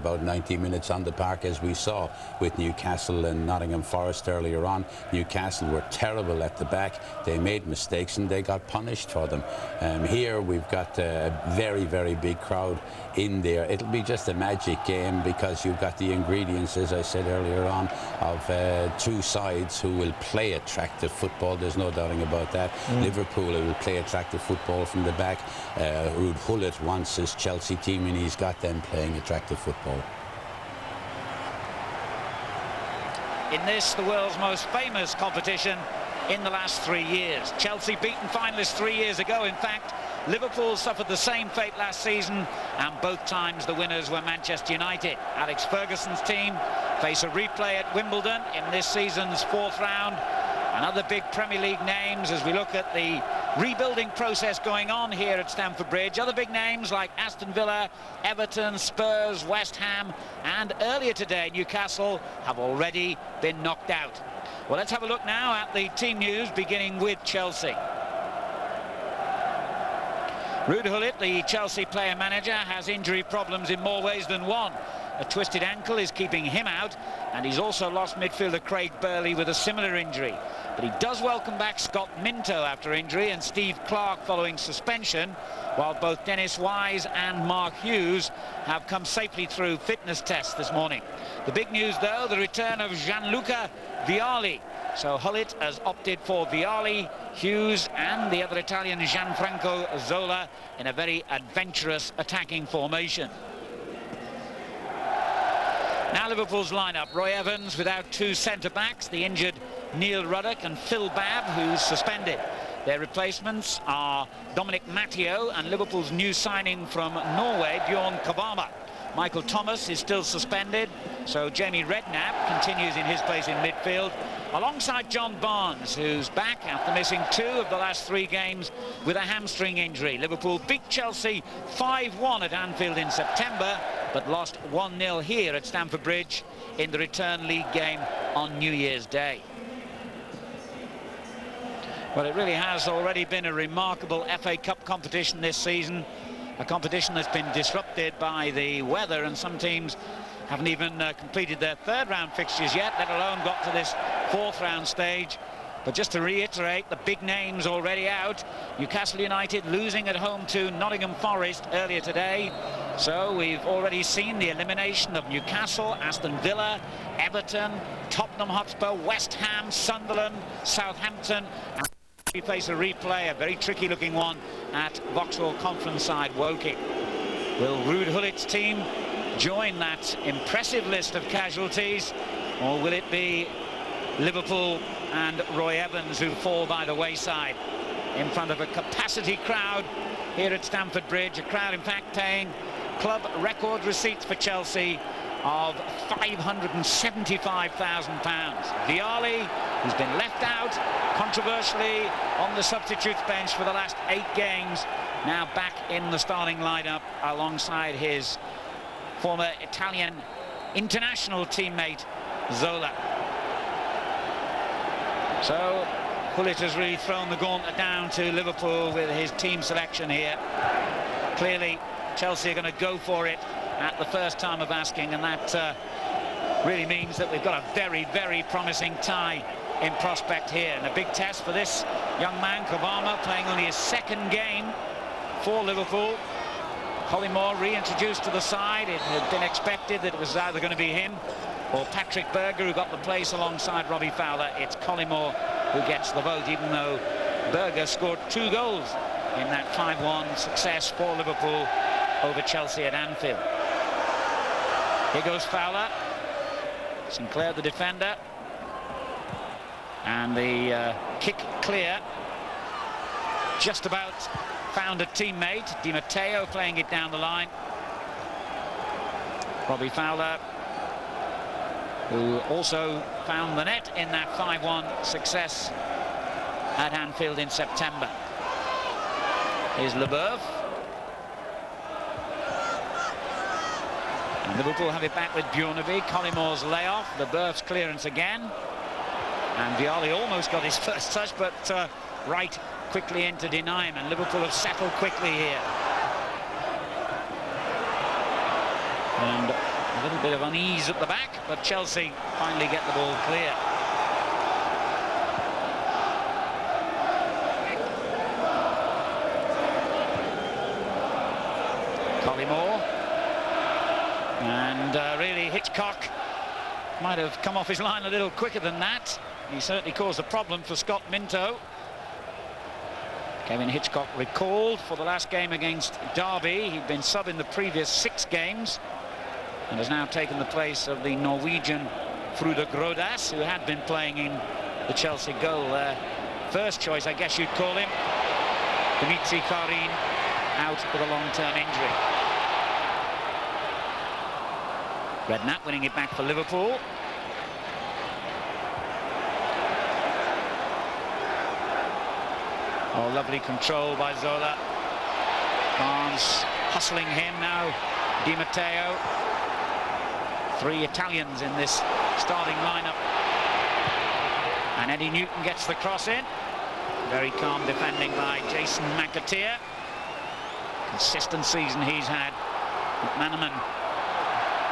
About 90 minutes on the park, as we saw with Newcastle and Nottingham Forest earlier on. Newcastle were terrible at the back. They made mistakes and they got punished for them. Here we've got a very, very big crowd in there. It'll be just a magic game because you've got the ingredients, as I said earlier on, of two sides who will play attractive football. There's no doubting about that. Liverpool will play attractive football from the back. Ruud Gullit wants his Chelsea team and he's got them playing attractive football. In this, the world's most famous competition in the last 3 years. Chelsea beaten finalists 3 years ago. In fact, Liverpool suffered the same fate last season, and both times the winners were Manchester United. Alex Ferguson's team face a replay at Wimbledon in this season's 4th round. And other big Premier League names as we look at the rebuilding process going on here at Stamford Bridge. Other big names like Aston Villa, Everton, Spurs, West Ham, and earlier today Newcastle have already been knocked out. Well, let's have a look now at the team news, beginning with Chelsea. Ruud Gullit, the Chelsea player manager, has injury problems in more ways than one. A twisted ankle is keeping him out, and he's also lost midfielder Craig Burley with a similar injury. But he does welcome back Scott Minto after injury and Steve Clarke following suspension, while both Dennis Wise and Mark Hughes have come safely through fitness tests this morning. The big news, though, the return of Gianluca Vialli. So Gullit has opted for Vialli, Hughes and the other Italian Gianfranco Zola in a very adventurous attacking formation. Now Liverpool's lineup: Roy Evans without two centre-backs, the injured Neil Ruddock and Phil Babb, who's suspended. Their replacements are Dominic Matteo and Liverpool's new signing from Norway, Bjorn Kavama. Michael Thomas is still suspended, so Jamie Redknapp continues in his place in midfield, alongside John Barnes, who's back after missing 2 of the last 3 games with a hamstring injury. Liverpool beat Chelsea 5-1 at Anfield in September, but lost 1-0 here at Stamford Bridge in the return league game on New Year's Day. Well, it really has already been a remarkable FA Cup competition this season, a competition that's been disrupted by the weather, and some teams haven't even completed their 3rd round fixtures yet, let alone got to this 4th round stage. But just to reiterate, the big names already out. Newcastle United losing at home to Nottingham Forest earlier today. So we've already seen the elimination of Newcastle, Aston Villa, Everton, Tottenham Hotspur, West Ham, Sunderland, Southampton. And we face a replay, a very tricky looking one, at Vauxhall Conference side Woking. Will Ruud Gullit's team join that impressive list of casualties, or will it be Liverpool and Roy Evans who fall by the wayside in front of a capacity crowd here at Stamford Bridge? A crowd, in fact, paying club record receipts for Chelsea of £575,000. Vialli, who's been left out controversially on the substitutes bench for the last 8 games, now back in the starting lineup alongside his former Italian international teammate Zola. So Gullit has really thrown the gauntlet down to Liverpool with his team selection here. Clearly Chelsea are going to go for it at the first time of asking, and that really means that we've got a very, very promising tie in prospect here, and a big test for this young man, Kavama, playing only his 2nd game for Liverpool. Collymore reintroduced to the side. It had been expected that it was either going to be him or Patrick Berger who got the place alongside Robbie Fowler. It's Collymore who gets the vote, even though Berger scored 2 goals in that 5-1 success for Liverpool over Chelsea at Anfield. Here goes Fowler. Sinclair, the defender. And the kick clear. Just about found a teammate. Di Matteo playing it down the line. Robbie Fowler, who also found the net in that 5-1 success at Anfield in September. Here's Leboeuf. And Liverpool have it back with Bjornaby. Collymore's layoff, Leboeuf's clearance again. And Vialli almost got his first touch, but Wright quickly in to deny him, and Liverpool have settled quickly here. And A little bit of unease at the back, but Chelsea finally get the ball clear. Collymore. And really Hitchcock might have come off his line a little quicker than that. He certainly caused a problem for Scott Minto. Kevin Hitchcock recalled for the last game against Derby. He'd been sub in the previous 6 games and has now taken the place of the Norwegian Frode Grodås, who had been playing in the Chelsea goal. First choice, I guess you'd call him. Dimitri Karin out with a long-term injury. Redknapp winning it back for Liverpool. Oh, lovely control by Zola. Barnes hustling him now. Di Matteo. 3 Italians in this starting lineup. And Eddie Newton gets the cross in. Very calm defending by Jason McAteer. Consistent season he's had. McManaman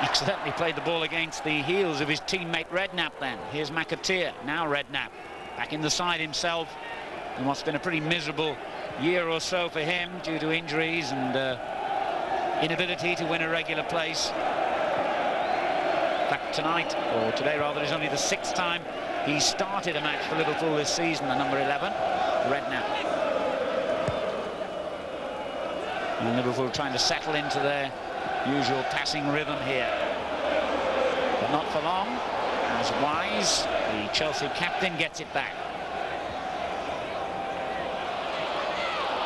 accidentally played the ball against the heels of his teammate Redknapp then. Here's McAteer, now Redknapp. Back in the side himself. In what's been a pretty miserable year or so for him due to injuries and inability to win a regular place. In fact, tonight, or today rather, is only the 6th time he started a match for Liverpool this season, the number 11, Redknapp. And Liverpool trying to settle into their usual passing rhythm here. But not for long, as Wise, the Chelsea captain, gets it back.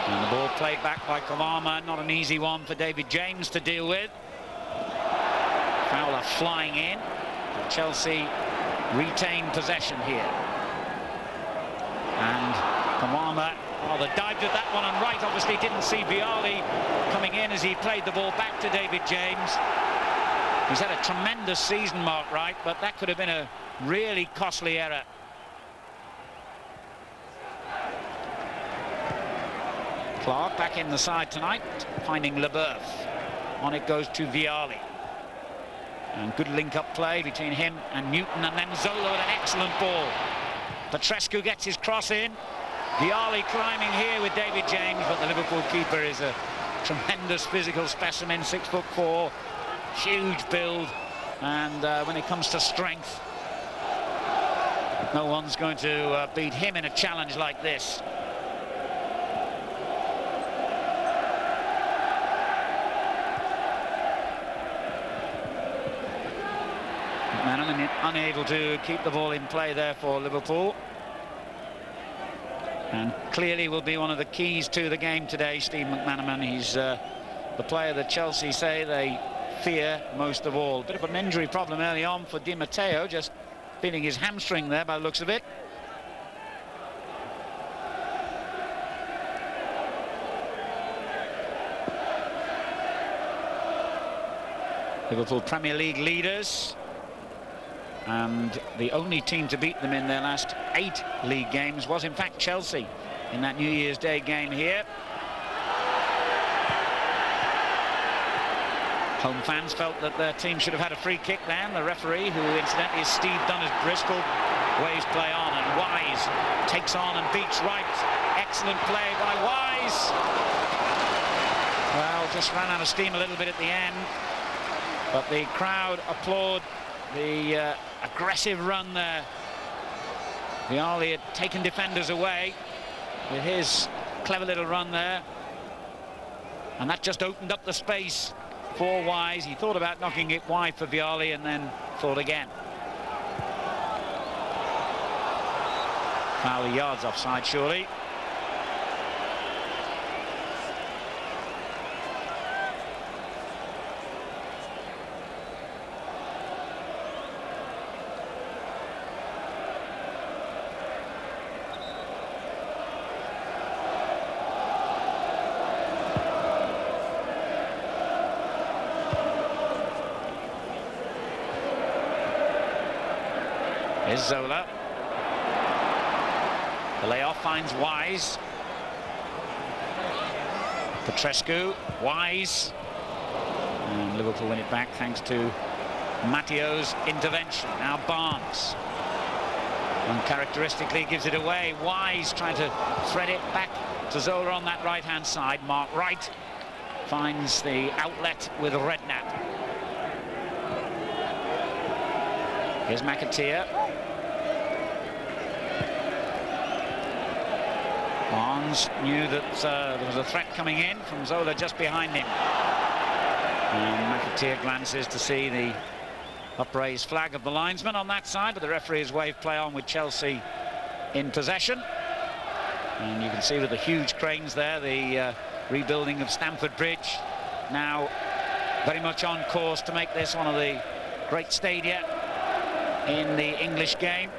And the ball played back by Kawama, not an easy one for David James to deal with. Fowler flying in. Chelsea retain possession here. And Kawama, the dived at that one, and Wright obviously didn't see Vialli coming in as he played the ball back to David James. He's had a tremendous season, Mark Wright, but that could have been a really costly error. Clark back in the side tonight, finding Leboeuf. On it goes to Vialli. And good link-up play between him and Newton, and then Zola with an excellent ball. Petrescu gets his cross in. Vialli climbing here with David James, but the Liverpool keeper is a tremendous physical specimen, 6'4", huge build, and when it comes to strength, no one's going to beat him in a challenge like this. McManaman unable to keep the ball in play there for Liverpool. And clearly will be one of the keys to the game today, Steve McManaman. He's the player that Chelsea say they fear most of all. Bit of an injury problem early on for Di Matteo, just feeling his hamstring there by the looks of it. Liverpool Premier League leaders, and the only team to beat them in their last 8 league games was in fact Chelsea in that New Year's Day game here. Home fans felt that their team should have had a free kick then. The referee, who incidentally is Steve Dunners-Bristol, waves play on, and Wise takes on and beats Wright. Excellent play by Wise. Well, just ran out of steam a little bit at the end, but the crowd applaud the aggressive run there. Vialli had taken defenders away with his clever little run there, and that just opened up the space for Wise. He thought about knocking it wide for Vialli and then thought again. Fowler yards offside, surely. Here's Zola. The layoff finds Wise. Petrescu, Wise. And Liverpool win it back thanks to Matteo's intervention. Now Barnes. Uncharacteristically gives it away. Wise trying to thread it back to Zola on that right-hand side. Mark Wright finds the outlet with Redknapp. Here's McAteer. Barnes knew that there was a threat coming in from Zola just behind him. And McAteer glances to see the upraised flag of the linesman on that side, but the referee has waved play on with Chelsea in possession. And you can see with the huge cranes there, the rebuilding of Stamford Bridge now very much on course to make this one of the great stadia in the English game.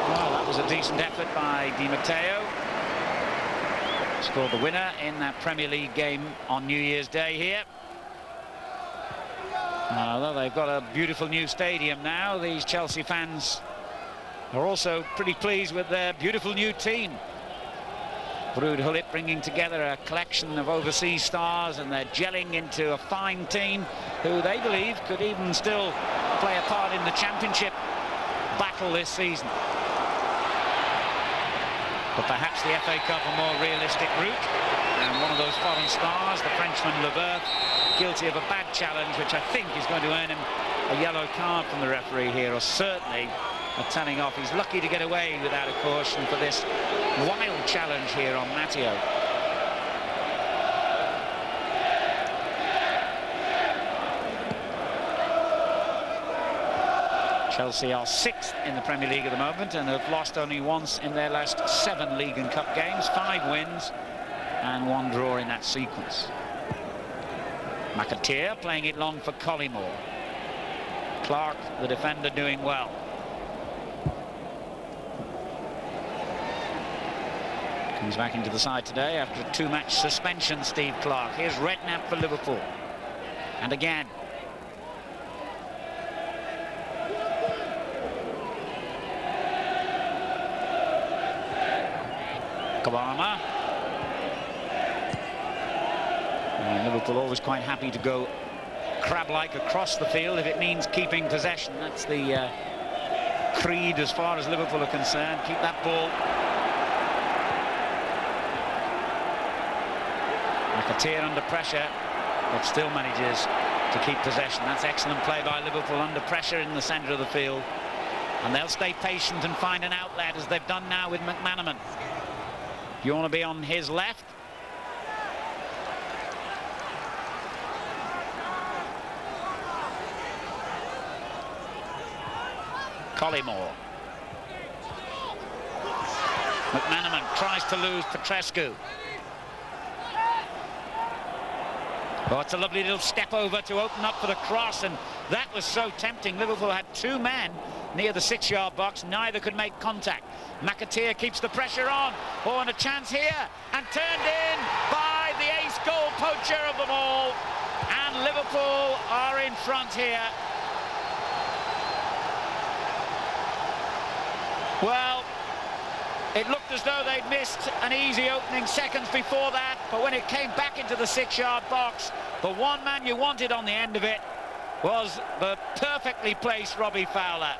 Well, that was a decent effort by Di Matteo. Scored the winner in that Premier League game on New Year's Day here. Although they've got a beautiful new stadium now, these Chelsea fans are also pretty pleased with their beautiful new team. Ruud Gullit bringing together a collection of overseas stars, and they're gelling into a fine team who they believe could even still play a part in the championship battle this season. But perhaps the FA Cup a more realistic route, and one of those foreign stars, the Frenchman Leboeuf, guilty of a bad challenge, which I think is going to earn him a yellow card from the referee here, or certainly a telling off. He's lucky to get away without a caution for this wild challenge here on Matteo. Chelsea are 6th in the Premier League at the moment and have lost only once in their last 7 League and Cup games. 5 wins and 1 draw in that sequence. McAteer playing it long for Collymore. Clark, the defender, doing well. Comes back into the side today after a 2-match suspension, Steve Clark. Here's Redknapp for Liverpool. And again. Kabama. And Liverpool always quite happy to go crab-like across the field if it means keeping possession. That's the creed as far as Liverpool are concerned. Keep that ball. McAteer under pressure, but still manages to keep possession. That's excellent play by Liverpool under pressure in the centre of the field. And they'll stay patient and find an outlet, as they've done now with McManaman. You want to be on his left. Collymore. McManaman tries to lose Petrescu. Oh, it's a lovely little step over to open up for the cross, and that was so tempting. Liverpool had 2 men near the 6-yard box. Neither could make contact. McAteer keeps the pressure on. Oh, and a chance here, and turned in by the ace goal poacher of them all. And Liverpool are in front here. Well, it looked as though they'd missed an easy opening seconds before that, but when it came back into the 6-yard box, the one man you wanted on the end of it was the perfectly placed Robbie Fowler.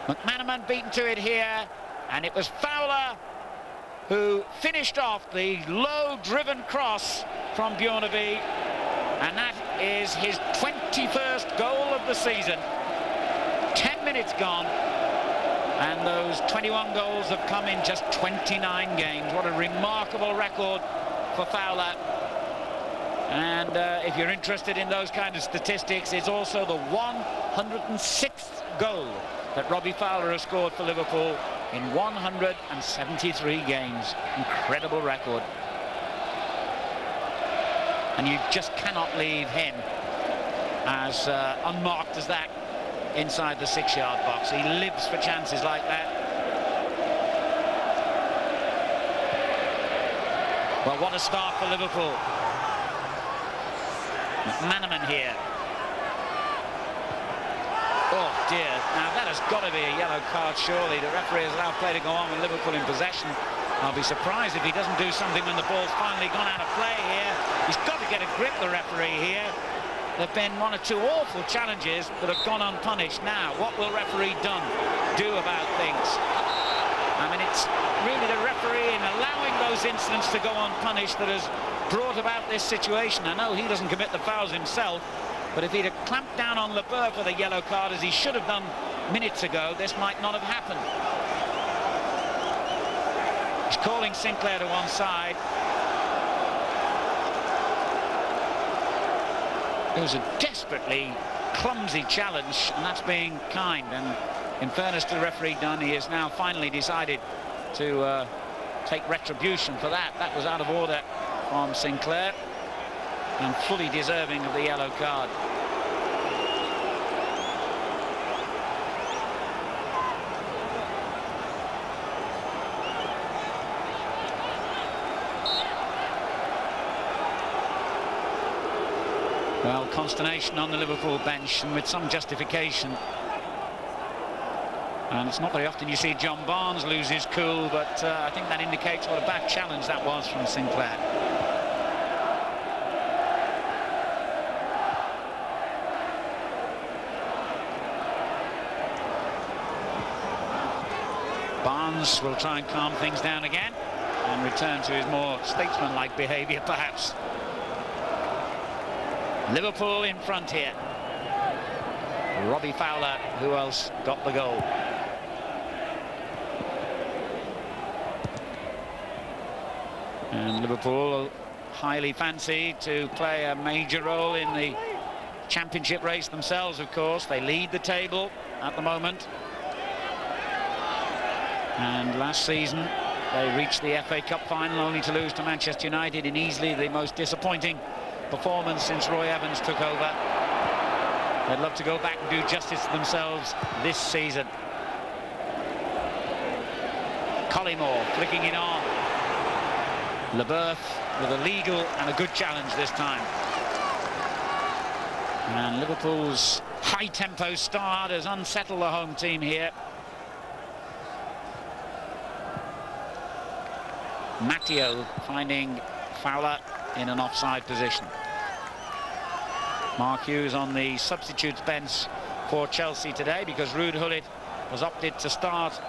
McManaman beaten to it here, and it was Fowler who finished off the low-driven cross from Bjorneby, and that is his 21st goal of the season. 10 minutes gone. And those 21 goals have come in just 29 games. What a remarkable record for Fowler. And if you're interested in those kind of statistics, it's also the 106th goal that Robbie Fowler has scored for Liverpool in 173 games. Incredible record. And you just cannot leave him as unmarked as that inside the 6-yard box. He lives for chances like that. Well, what a start for Liverpool. McManaman here. Oh dear, now that has got to be a yellow card surely. The referee has allowed play to go on with Liverpool in possession. I'll be surprised if he doesn't do something when the ball's finally gone out of play here. He's got to get a grip, the referee here. There have been one or two awful challenges that have gone unpunished. Now, what will referee Dunn do about things? I mean, it's really the referee in allowing those incidents to go unpunished that has brought about this situation. I know he doesn't commit the fouls himself, but if he'd have clamped down on Leboeuf for the yellow card, as he should have done minutes ago, this might not have happened. He's calling Sinclair to one side. It was a desperately clumsy challenge, and that's being kind. And in fairness to the referee Dunn, he has now finally decided to take retribution for that. That was out of order from Sinclair and fully deserving of the yellow card. Well, consternation on the Liverpool bench, and with some justification. And it's not very often you see John Barnes lose his cool, but I think that indicates what a bad challenge that was from Sinclair. Barnes will try and calm things down again and return to his more statesmanlike behaviour, perhaps. Liverpool in front here. Robbie Fowler, who else got the goal? And Liverpool highly fancied to play a major role in the championship race themselves, of course. They lead the table at the moment. And last season they reached the FA Cup final only to lose to Manchester United in easily the most disappointing performance since Roy Evans took over. They'd love to go back and do justice to themselves this season. Collymore flicking it on. Leboeuf with a legal and a good challenge this time. And Liverpool's high-tempo start has unsettled the home team here. Matteo finding Fowler in an offside position. Mark Hughes on the substitutes bench for Chelsea today because Ruud Gullit was opted to start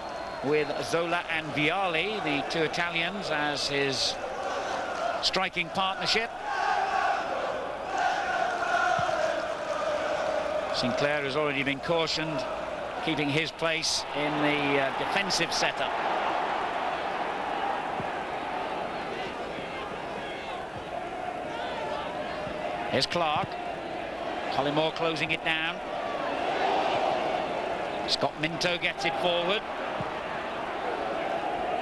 with Zola and Vialli, the two Italians, as his striking partnership. Sinclair has already been cautioned, keeping his place in the defensive setup. Here's Clark. Collymore closing it down. Scott Minto gets it forward.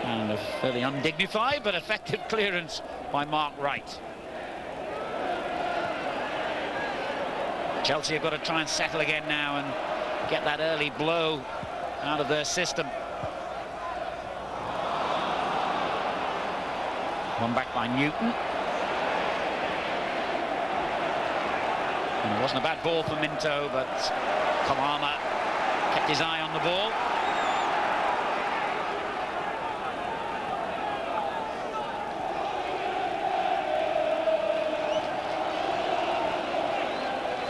And a fairly undignified but effective clearance by Mark Wright. Chelsea have got to try and settle again now and get that early blow out of their system. One back by Newton. And it wasn't a bad ball for Minto, but Kamama kept his eye on the ball.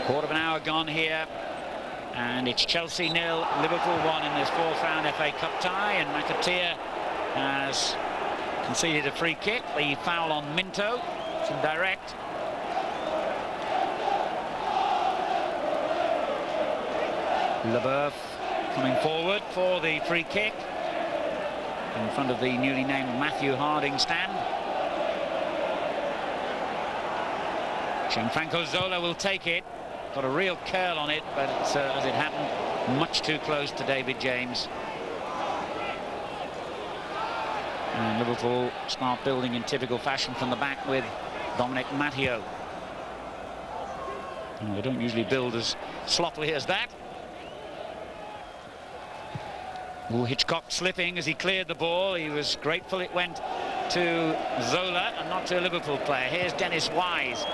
Quarter of an hour gone here, and it's Chelsea 0, Liverpool 1 in this fourth round FA Cup tie, and McAteer has conceded a free kick. The foul on Minto, it's indirect. Leboeuf coming forward for the free kick in front of the newly named Matthew Harding stand. Gianfranco Zola will take it. Got a real curl on it, but it's, as it happened, much too close to David James. And Liverpool start building in typical fashion from the back with Dominic Matteo. And they don't usually build as sloppily as that. Ooh, Hitchcock slipping as he cleared the ball. He was grateful it went to Zola and not to a Liverpool player. Here's Dennis Wise.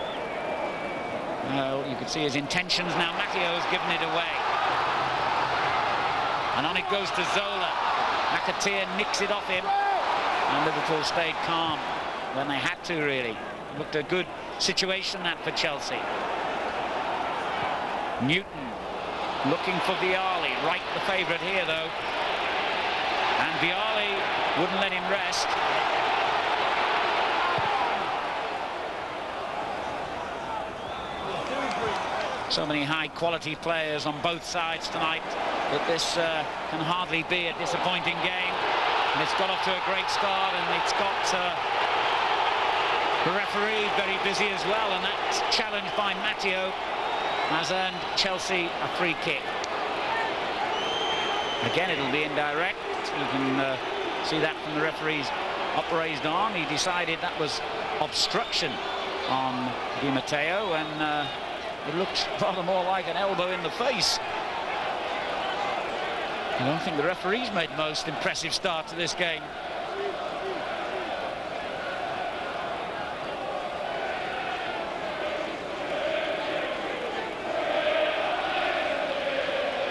You can see his intentions now. Matteo has given it away. And on it goes to Zola. McAteer nicks it off him. and Liverpool stayed calm when they had to, really. Looked a good situation that for Chelsea. Newton looking for Vialli, right the favourite here though, and Vialli wouldn't let him rest. So many high-quality players on both sides tonight that this can hardly be a disappointing game. And it's got off to a great start, and it's got the referee very busy as well, and that challenge by Matteo has earned Chelsea a free kick. Again, it'll be indirect. You can see that from the referee's upraised arm. He decided that was obstruction on Di Matteo, and it looked rather more like an elbow in the face. I don't think the referee's made the most impressive start to this game.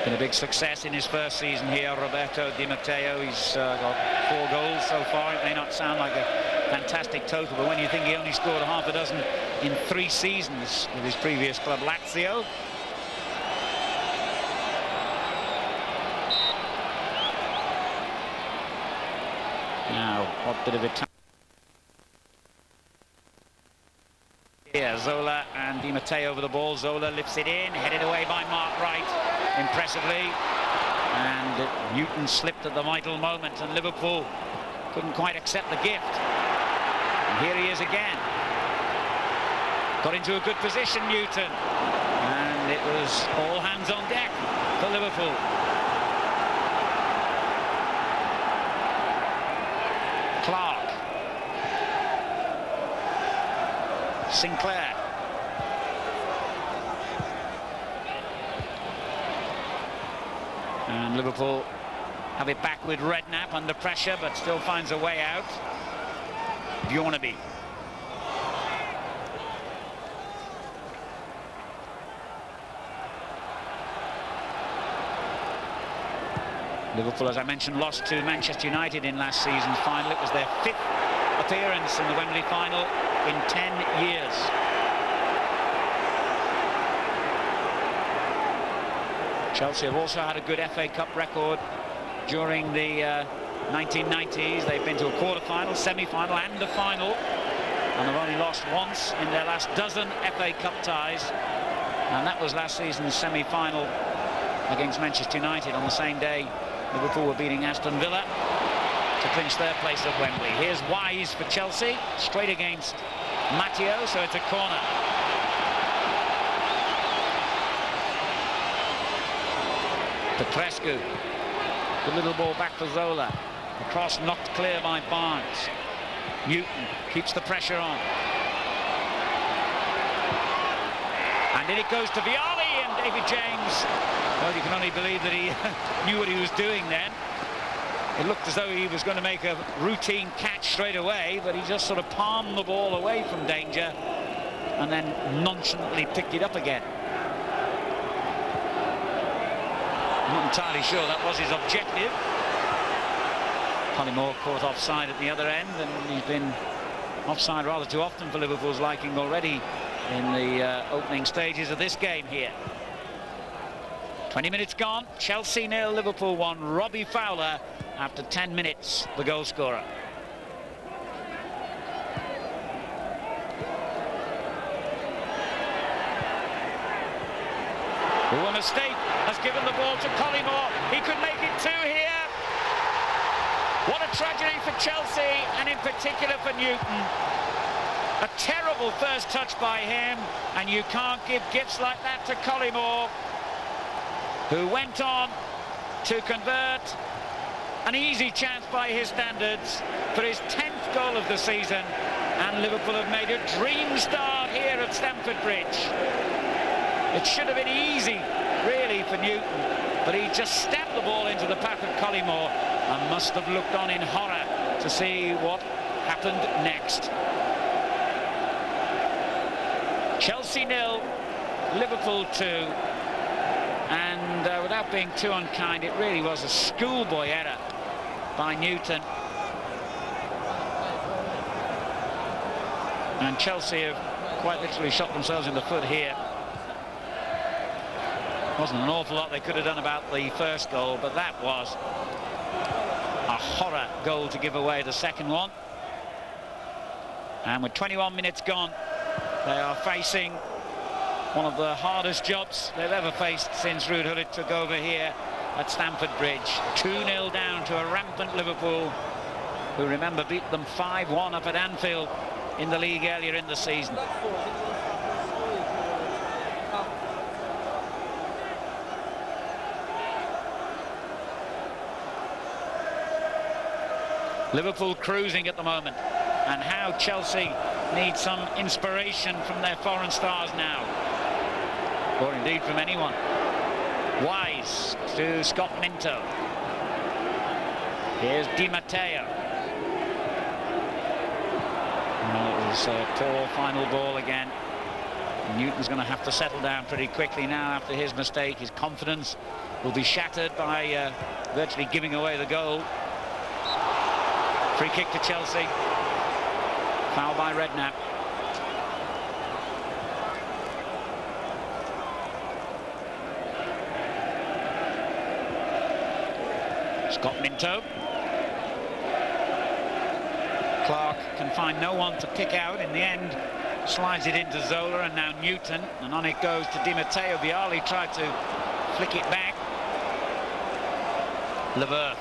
Been a big success in his first season here, Roberto Di Matteo. He's got 4 goals so far. It may not sound like a fantastic total, but when you think he only scored half a dozen in 3 seasons with his previous club, Lazio. Now, what bit of a time. Here, Zola and Di Matteo over the ball. Zola lifts it in, headed away by Mark Wright impressively. And Newton slipped at the vital moment, and Liverpool couldn't quite accept the gift. And here he is again. Got into a good position, Newton. And it was all hands on deck for Liverpool. Clark. Sinclair. And Liverpool have it back with Redknapp under pressure, but still finds a way out. Bjornaby. Liverpool, as I mentioned, lost to Manchester United in last season's final. It was their 5th appearance in the Wembley final in 10 years. Chelsea have also had a good FA Cup record during the 1990s. They've been to a quarter-final, semi-final and a final, and they've only lost once in their last dozen FA Cup ties, and that was last season's semi-final against Manchester United. On the same day, Liverpool were beating Aston Villa to clinch their place at Wembley. Here's Wise for Chelsea, straight against Matteo, so it's a corner. Petrescu, good little ball back for Zola. The cross knocked clear by Barnes. Newton keeps the pressure on. And in it goes to Vialli, and David James, well, you can only believe that he knew what he was doing then. It looked as though he was going to make a routine catch straight away, but he just sort of palmed the ball away from danger and then nonchalantly picked it up again. I'm not entirely sure that was his objective. Collymore caught offside at the other end, and he's been offside rather too often for Liverpool's liking already in the opening stages of this game here. 20 minutes gone, Chelsea 0, Liverpool 1. Robbie Fowler after 10 minutes, the goal scorer. A mistake has given the ball to Collymore. He could make it 2 here. What a tragedy for Chelsea, and in particular for Newton. A terrible first touch by him, and you can't give gifts like that to Collymore, who went on to convert an easy chance by his standards for his 10th goal of the season, and Liverpool have made a dream start here at Stamford Bridge. It should have been easy, really, for Newton, but he just stabbed the ball into the path of Collymore and must have looked on in horror to see what happened next. Chelsea 0, Liverpool 2, and without being too unkind, it really was a schoolboy error by Newton. And Chelsea have quite literally shot themselves in the foot here. Wasn't an awful lot they could have done about the first goal, but that was a horror goal to give away the second one. And with 21 minutes gone, they are facing one of the hardest jobs they've ever faced since Ruud Gullit took over here at Stamford Bridge. 2-0 down to a rampant Liverpool, who, remember, beat them 5-1 up at Anfield in the league earlier in the season. Liverpool cruising at the moment, and how Chelsea need some inspiration from their foreign stars now, or indeed from anyone. Wise to Scott Minto. Here's Di Matteo. Well, it was a poor final ball again. Newton's going to have to settle down pretty quickly now after his mistake. His confidence will be shattered by virtually giving away the goal. Free kick to Chelsea. Foul by Redknapp. Scott Minto. Clark can find no one to kick out. In the end, slides it into Zola, and now Newton, and on it goes to Di Matteo. Vialli tried to flick it back. Leboeuf.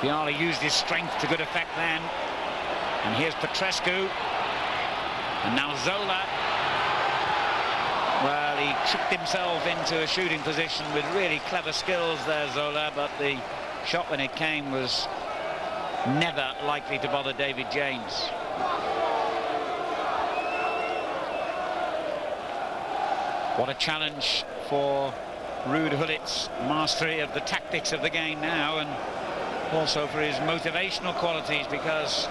Vialli used his strength to good effect then. And here's Petrescu. And now Zola. Well, he tricked himself into a shooting position with really clever skills there, Zola, but the shot when it came was never likely to bother David James. What a challenge for Ruud Gullit's mastery of the tactics of the game now, and also for his motivational qualities, because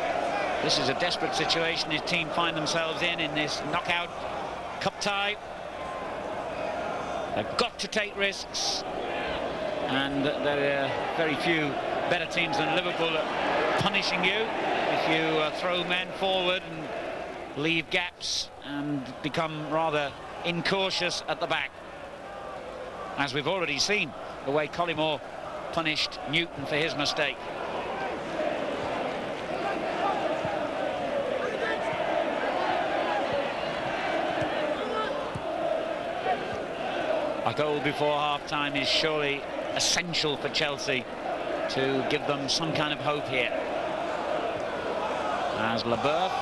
this is a desperate situation his team find themselves in this knockout cup tie. They've got to take risks, and there are very few better teams than Liverpool at punishing you if you throw men forward and leave gaps and become rather incautious at the back, as we've already seen the way Collymore punished Newton for his mistake. A goal before half-time is surely essential for Chelsea to give them some kind of hope here. As Leboeuf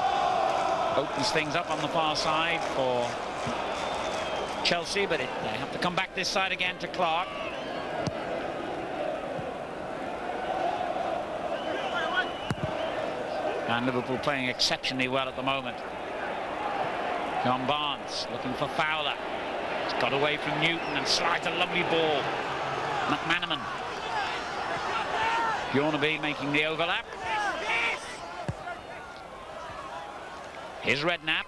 opens things up on the far side for Chelsea, but they have to come back this side again to Clark. And Liverpool playing exceptionally well at the moment. John Barnes looking for Fowler. He's got away from Newton and slides a lovely ball. McManaman. Bjornaby making the overlap. Here's Redknapp.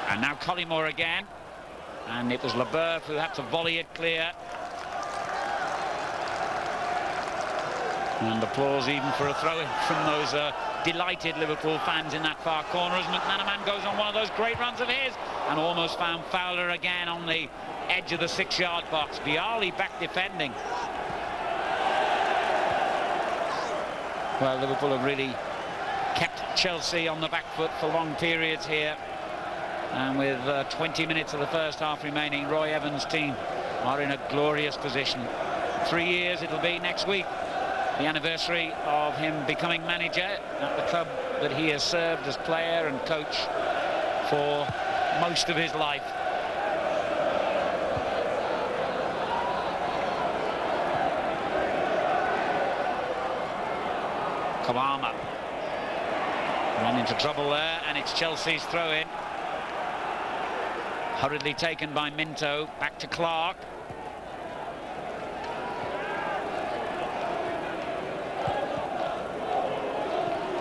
And now Collymore again. And it was Leboeuf who had to volley it clear. And applause even for a throw-in from those delighted Liverpool fans in that far corner as McManaman goes on one of those great runs of his and almost found Fowler again on the edge of the 6-yard box. Vialli back defending. Well, Liverpool have really kept Chelsea on the back foot for long periods here. And with 20 minutes of the first half remaining, Roy Evans' team are in a glorious position. 3 years it'll be next week, the anniversary of him becoming manager at the club that he has served as player and coach for most of his life. Kawama ran into trouble there, and it's Chelsea's throw-in. Hurriedly taken by Minto, back to Clark.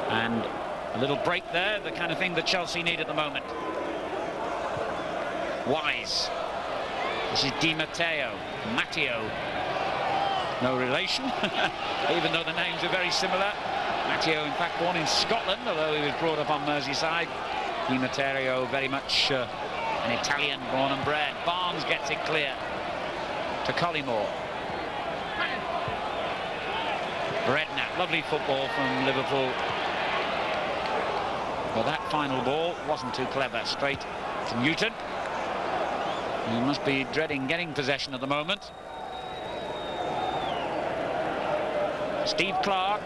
And a little break there, the kind of thing that Chelsea need at the moment. Wise. This is Di Matteo. No relation, even though the names are very similar. Matteo, in fact, born in Scotland, although he was brought up on Merseyside. Di Matteo, very much an Italian, born and bred. Barnes gets it clear to Collymore. Redknapp, lovely football from Liverpool. But that final ball wasn't too clever. Straight to Newton. He must be dreading getting possession at the moment. Steve Clark.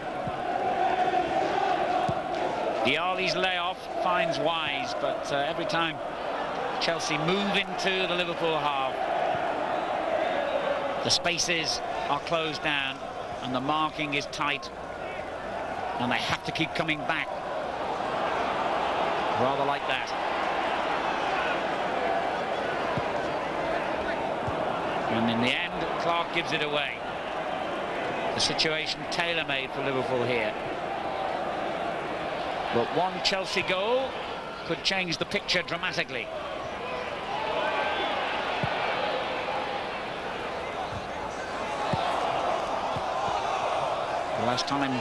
Dialli's layoff finds Wise, but every time Chelsea move into the Liverpool half, the spaces are closed down and the marking is tight, and they have to keep coming back. Rather like that. And in the end, Clark gives it away. The situation tailor-made for Liverpool here. But one Chelsea goal could change the picture dramatically. The last time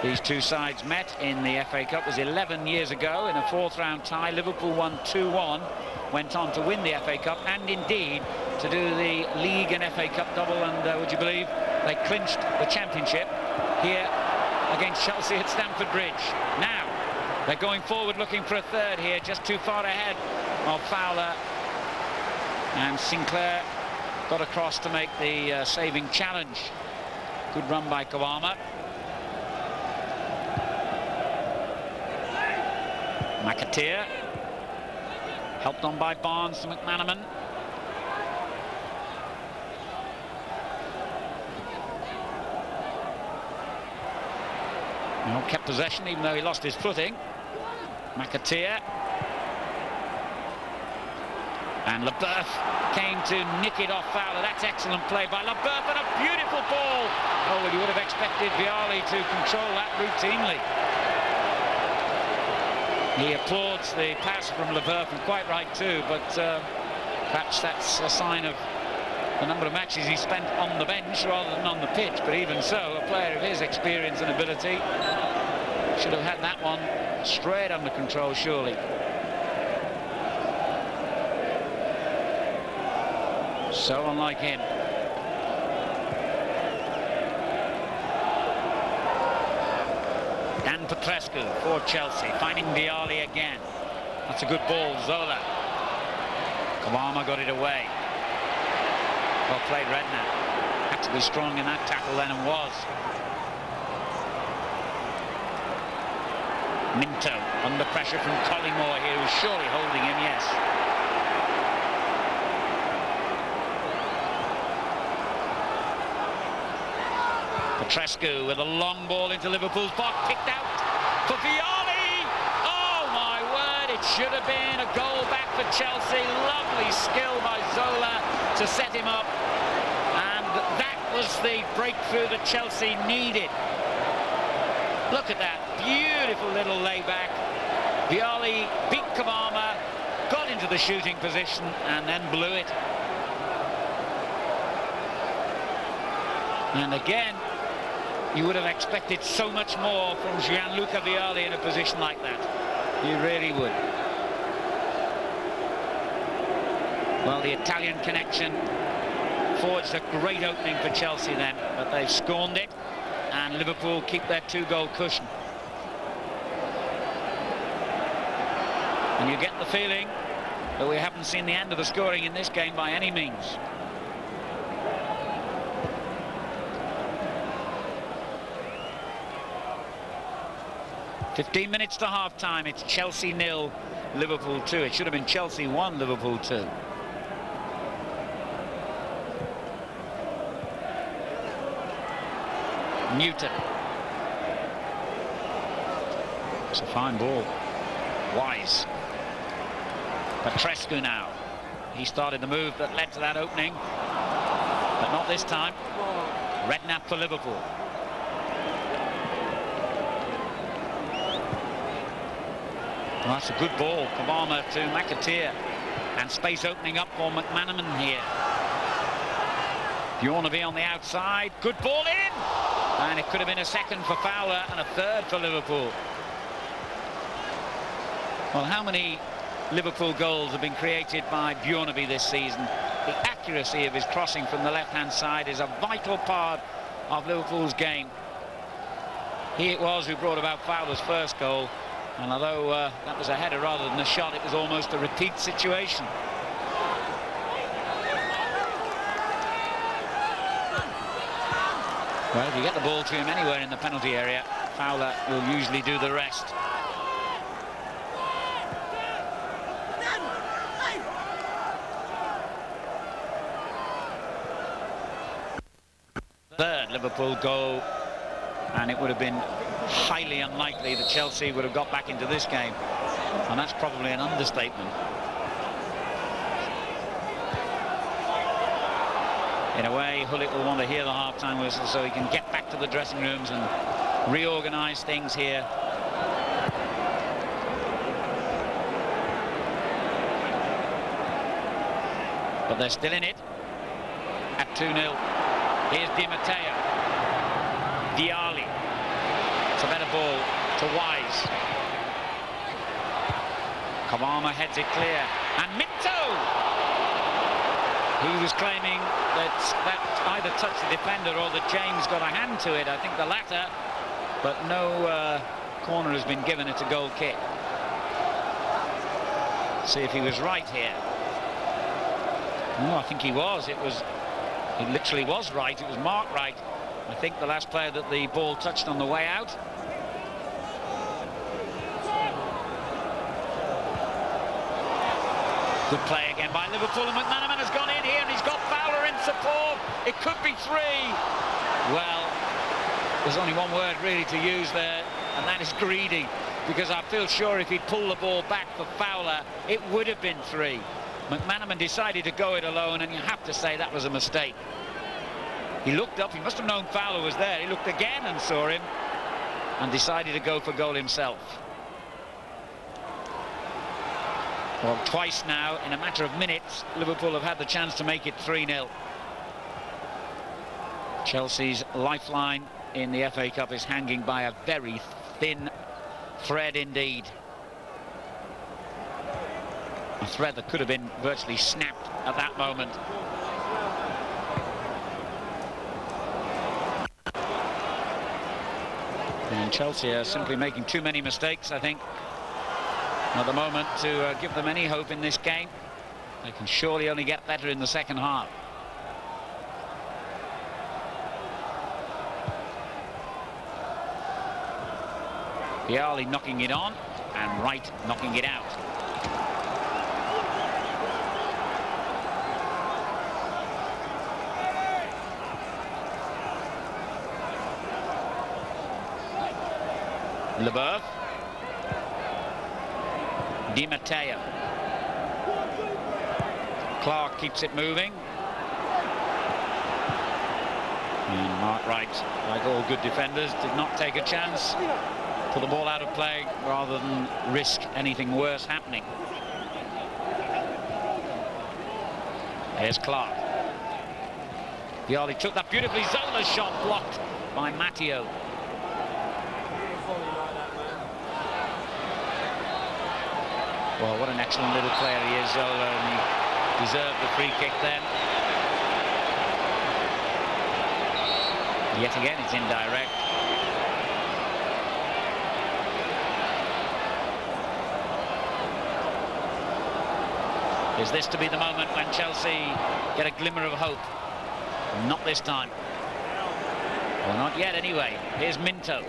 these two sides met in the FA Cup was 11 years ago in a fourth-round tie. Liverpool won 2-1, went on to win the FA Cup, and indeed to do the League and FA Cup double, and would you believe they clinched the championship here against Chelsea at Stamford Bridge. Now they're going forward looking for a third here, just too far ahead of Fowler, and Sinclair got across to make the saving challenge. Good run by Kawama. McAteer helped on by Barnes to McManaman. Well, kept possession even though he lost his footing. McAteer. And Leboeuf came to nick it off Fowler. That's excellent play by Leboeuf, and a beautiful ball. Oh, well, you would have expected Vialli to control that routinely. He applauds the pass from Leboeuf, and quite right too, but perhaps that's a sign of the number of matches he spent on the bench rather than on the pitch. But even so, a player of his experience and ability should have had that one straight under control, surely. So unlike him. Dan Petrescu for Chelsea, finding Dialli again. That's a good ball, Zola. Kawama got it away. Well played, Redknapp. Had to be strong in that tackle then, and was. Minto under pressure from Collymore here, who's surely holding him, yes. Petrescu with a long ball into Liverpool's box, picked out for Vialli. Oh my word, it should have been a goal back for Chelsea. Lovely skill by Zola to set him up, and that was the breakthrough that Chelsea needed. Look at that, beautiful little layback. Vialli beat Kawama, got into the shooting position, and then blew it. And again, you would have expected so much more from Gianluca Vialli in a position like that. You really would. Well, the Italian connection forged a great opening for Chelsea then, but they've scorned it, and Liverpool keep their two-goal cushion. And you get the feeling that we haven't seen the end of the scoring in this game by any means. "15 minutes to half-time. It's Chelsea 0, Liverpool 2. It should have been Chelsea 1, Liverpool 2. Newton. It's a fine ball. Wise. Petrescu now. He started the move that led to that opening, but not this time. Redknapp for Liverpool. Well, that's a good ball. Kawama to McAteer, and space opening up for McManaman here. Bjornaby on the outside, good ball in! And it could have been a second for Fowler and a third for Liverpool. Well, how many Liverpool goals have been created by Bjornaby this season? The accuracy of his crossing from the left-hand side is a vital part of Liverpool's game. He it was who brought about Fowler's first goal, and although that was a header rather than a shot, it was almost a repeat situation. Well, if you get the ball to him anywhere in the penalty area, Fowler will usually do the rest. Third Liverpool goal, and it would have been highly unlikely that Chelsea would have got back into this game, and that's probably an understatement. In a way, Hullet will want to hear the half-time whistle so he can get back to the dressing rooms and reorganise things here. But they're still in it at 2-0. Here's Di Matteo. Dialli. It's a better ball to Wise. Kavama heads it clear. And Minto! He was claiming that either touched the defender or that James got a hand to it. I think the latter. But no corner has been given. It's a goal kick. See if he was right here. No, I think he was. He literally was right. It was marked right. I think the last player that the ball touched on the way out. Good play again by Liverpool, and McManaman has gone in here and he's got Fowler in support. It could be 3. Well, there's only one word really to use there, and that is greedy, because I feel sure if he'd pulled the ball back for Fowler, it would have been 3. McManaman decided to go it alone, and you have to say that was a mistake. He looked up, he must have known Fowler was there. He looked again and saw him and decided to go for goal himself. Well, twice now, in a matter of minutes, Liverpool have had the chance to make it 3-0. Chelsea's lifeline in the FA Cup is hanging by a very thin thread indeed. A thread that could have been virtually snapped at that moment. And Chelsea are simply making too many mistakes, I think, at the moment, to give them any hope in this game. They can surely only get better in the second half. Dialli knocking it on, and Wright knocking it out. Leboeuf. Di Matteo. Clark keeps it moving. And Mark Wright, like all good defenders, did not take a chance. Put the ball out of play rather than risk anything worse happening. Here's Clark. Dialli took that beautifully. Zola's shot blocked by Matteo. Well, what an excellent little player he is, Zola, and he deserved the free kick then. Yet again, it's indirect. Is this to be the moment when Chelsea get a glimmer of hope? Not this time. Well, not yet anyway. Here's Minto.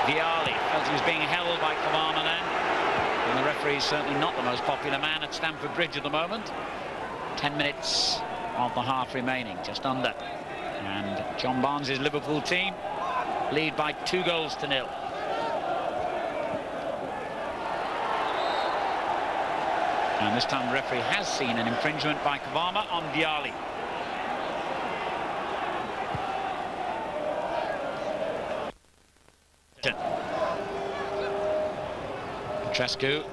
Dialli felt he was being held by Kavama then. And the referee is certainly not the most popular man at Stamford Bridge at the moment. 10 minutes of the half remaining, just under. And John Barnes' Liverpool team lead by 2-0. And this time the referee has seen an infringement by Kavama on Dialli. Petrescu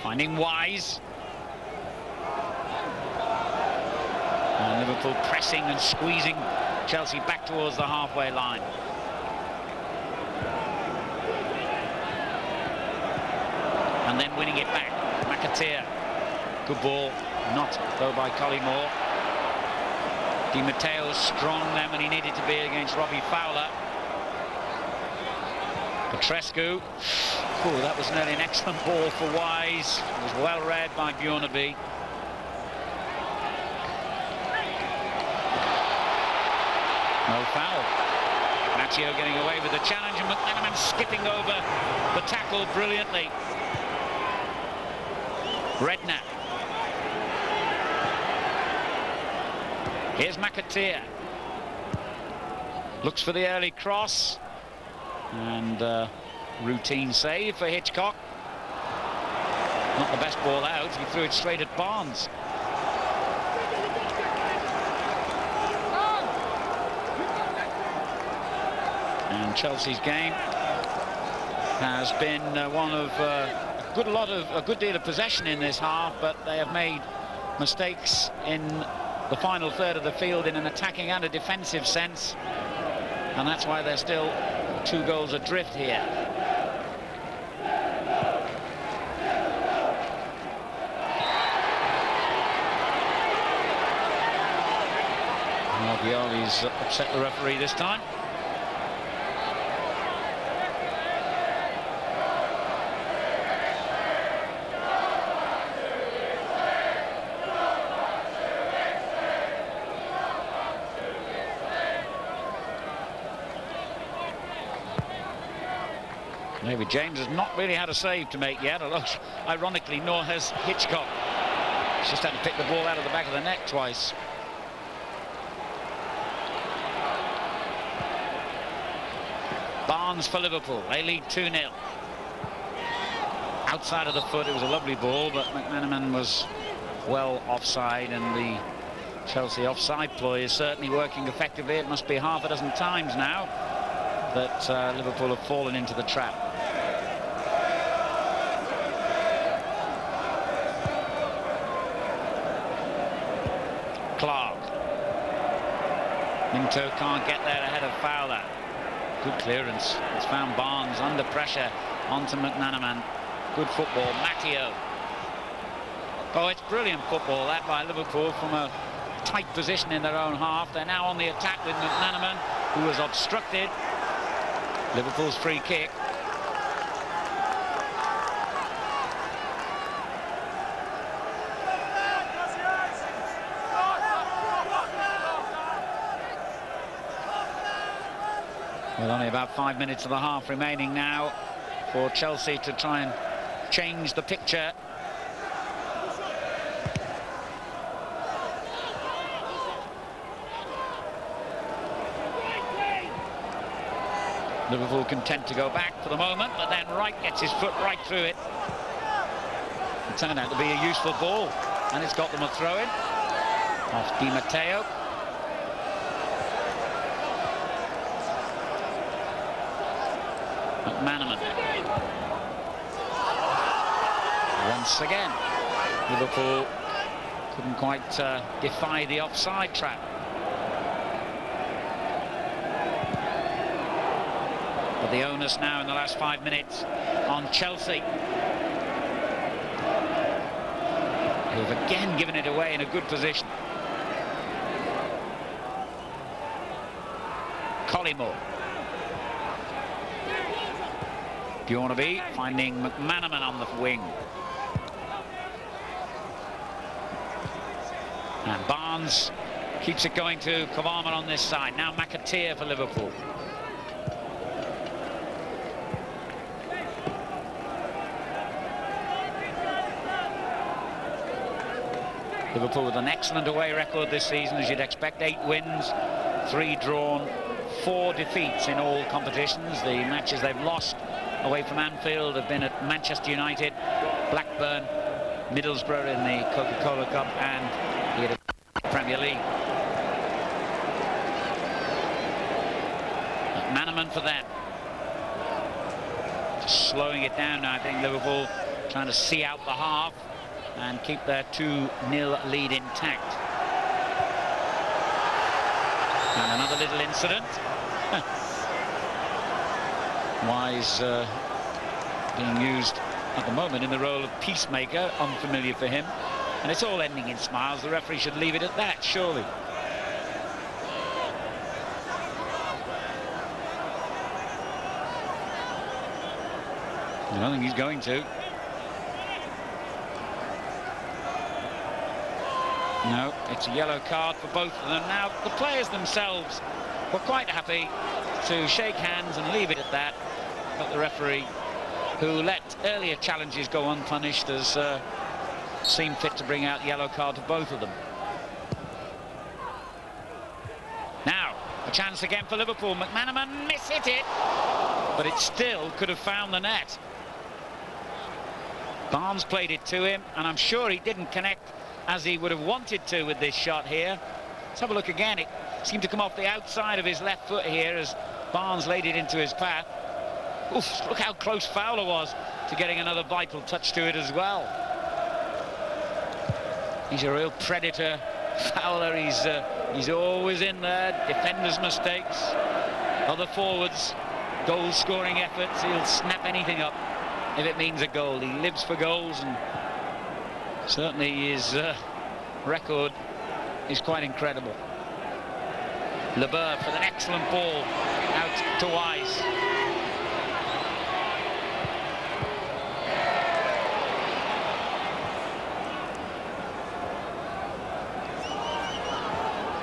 finding Wise. And Liverpool pressing and squeezing Chelsea back towards the halfway line. And then winning it back. McAteer. Good ball. Not, though, by Collymore. Di Matteo strong then when he needed to be against Robbie Fowler. Petrescu. Oh, that was nearly an excellent ball for Wise. It was well read by Bjornaby. No foul. Matteo getting away with the challenge, and McManaman skipping over the tackle brilliantly. Redknapp. Here's McAteer. Looks for the early cross. And routine save for Hitchcock. Not the best ball out. He threw it straight at Barnes. And Chelsea's game has been one of a good deal of possession in this half, but they have made mistakes in the final third of the field in an attacking and a defensive sense, and that's why they're still 2 goals adrift here. Violi's upset the referee this time. Maybe James has not really had a save to make yet, although ironically nor has Hitchcock. He's just had to pick the ball out of the back of the net twice. Barnes for Liverpool. They lead 2-0. Outside of the foot, it was a lovely ball, but McManaman was well offside, and the Chelsea offside ploy is certainly working effectively. It must be half a dozen times now that Liverpool have fallen into the trap. Clark. Minto can't get there ahead of Fowler. Good clearance. It's found Barnes under pressure onto McManaman. Good football. Matteo. Oh, it's brilliant football that by Liverpool from a tight position in their own half. They're now on the attack with McManaman, who was obstructed. Liverpool's free kick. With only about 5 minutes of the half remaining now for Chelsea to try and change the picture. Liverpool content to go back for the moment, but then Wright gets his foot right through it. It turned out to be a useful ball, and it's got them a throw-in off Di Matteo. McManaman. Once again, Liverpool couldn't quite defy the offside trap. But the onus now in the last 5 minutes on Chelsea, who have again given it away in a good position. Collymore. Bjornaby finding McManaman on the wing. And Barnes keeps it going to Kavama on this side. Now McAteer for Liverpool. Liverpool with an excellent away record this season, as you'd expect. 8 wins, 3 drawn, 4 defeats in all competitions. The matches they've lost away from Anfield have been at Manchester United, Blackburn, Middlesbrough in the Coca-Cola Cup, and here at the Premier League. McManaman for them. Just slowing it down now, I think Liverpool trying to see out the half and keep their 2-0 lead intact. another little incident. Wise being used at the moment in the role of peacemaker, unfamiliar for him. And it's all ending in smiles. The referee should leave it at that, surely. I don't think he's going to. No, it's a yellow card for both of them. Now, the players themselves were quite happy to shake hands and leave it at that. But the referee, who let earlier challenges go unpunished, has seen fit to bring out the yellow card for both of them. Now, a chance again for Liverpool. McManaman miss-hit it, but it still could have found the net. Barnes played it to him, and I'm sure he didn't connect as he would have wanted to with this shot here. Let's have a look again. It seemed to come off the outside of his left foot here as Barnes laid it into his path. Oof, look how close Fowler was to getting another vital touch to it as well. He's a real predator, Fowler. He's always in there. Defenders' mistakes, other forwards, goal-scoring efforts. He'll snap anything up if it means a goal. He lives for goals, and certainly his record is quite incredible. Leboeuf with an excellent ball out to Wise.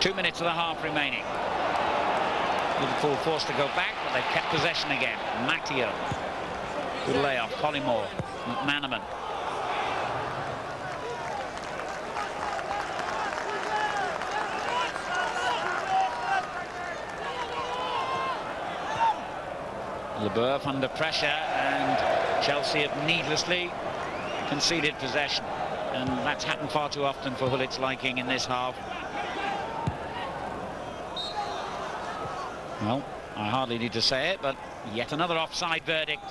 Two minutes of the half remaining. Liverpool forced to go back, but they've kept possession again. Matteo. Good layoff. Collymore. McManaman. Leboeuf under pressure, and Chelsea have needlessly conceded possession. And that's happened far too often for Hullit's liking in this half. Well, I hardly need to say it, but yet another offside verdict.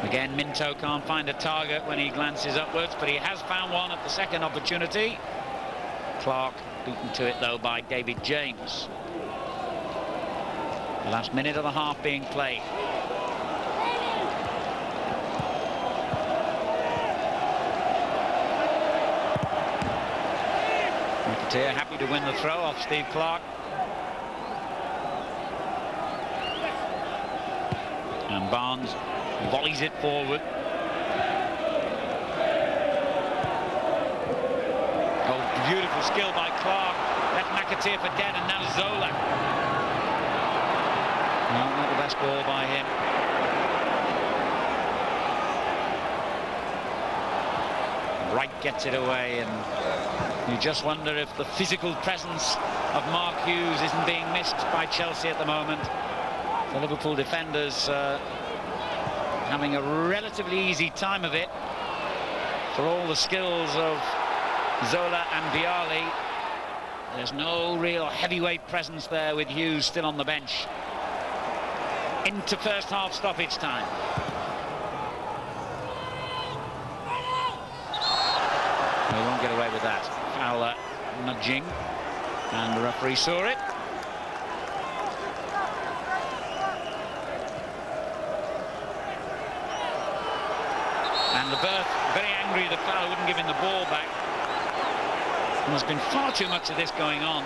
Again, Minto can't find a target when he glances upwards, but he has found one at the second opportunity. Clark beaten to it, though, by David James. The last minute of the half being played. Happy to win the throw off Steve Clark. And Barnes volleys it forward. Oh, beautiful skill by Clark. Left McAteer for dead, and now Zola. No, not the best ball by him. Wright gets it away, and you just wonder if the physical presence of Mark Hughes isn't being missed by Chelsea at the moment. The Liverpool defenders having a relatively easy time of it for all the skills of Zola and Vialli. There's no real heavyweight presence there with Hughes still on the bench. Into first half stoppage time. They won't get away with that. Fowler nudging, and the referee saw it. And Leboeuf very angry that Fowler wouldn't give him the ball back. And there's been far too much of this going on.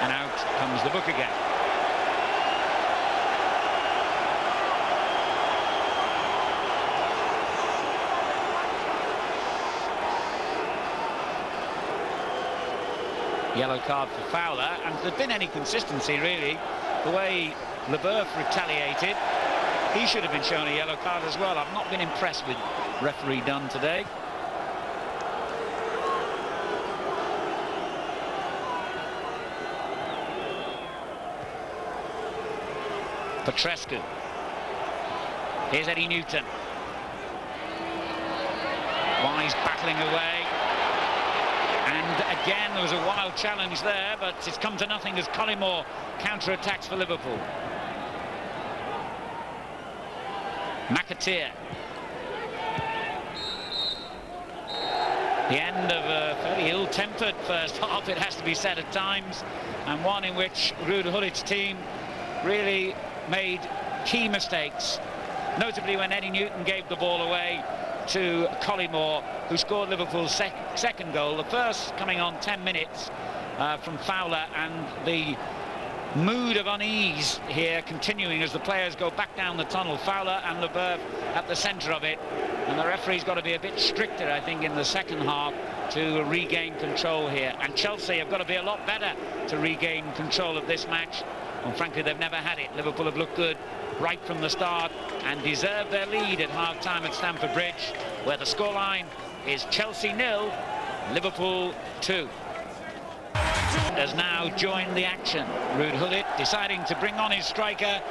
And out comes the book again. Yellow card for Fowler, and if there'd been any consistency really, the way Leboeuf retaliated, he should have been shown a yellow card as well. I've not been impressed with referee Dunn today. Petrescu. Here's Eddie Newton. Wise battling away. And again, there was a wild challenge there, but it's come to nothing as Collymore counter-attacks for Liverpool. McAteer. The end of a very ill-tempered first half, it has to be said at times, and one in which Ruud Gullit's team really made key mistakes, notably when Eddie Newton gave the ball away to Collymore, who scored Liverpool's second goal, the first coming on 10 minutes from Fowler, and the mood of unease here continuing as the players go back down the tunnel. Fowler and Leboeuf at the centre of it, and the referee's got to be a bit stricter, I think, in the second half to regain control here. And Chelsea have got to be a lot better to regain control of this match. And frankly, they've never had it. Liverpool have looked good right from the start and deserved their lead at half-time at Stamford Bridge, where the scoreline is Chelsea 0, Liverpool 2. Has now joined the action. Ruud Gullit deciding to bring on his striker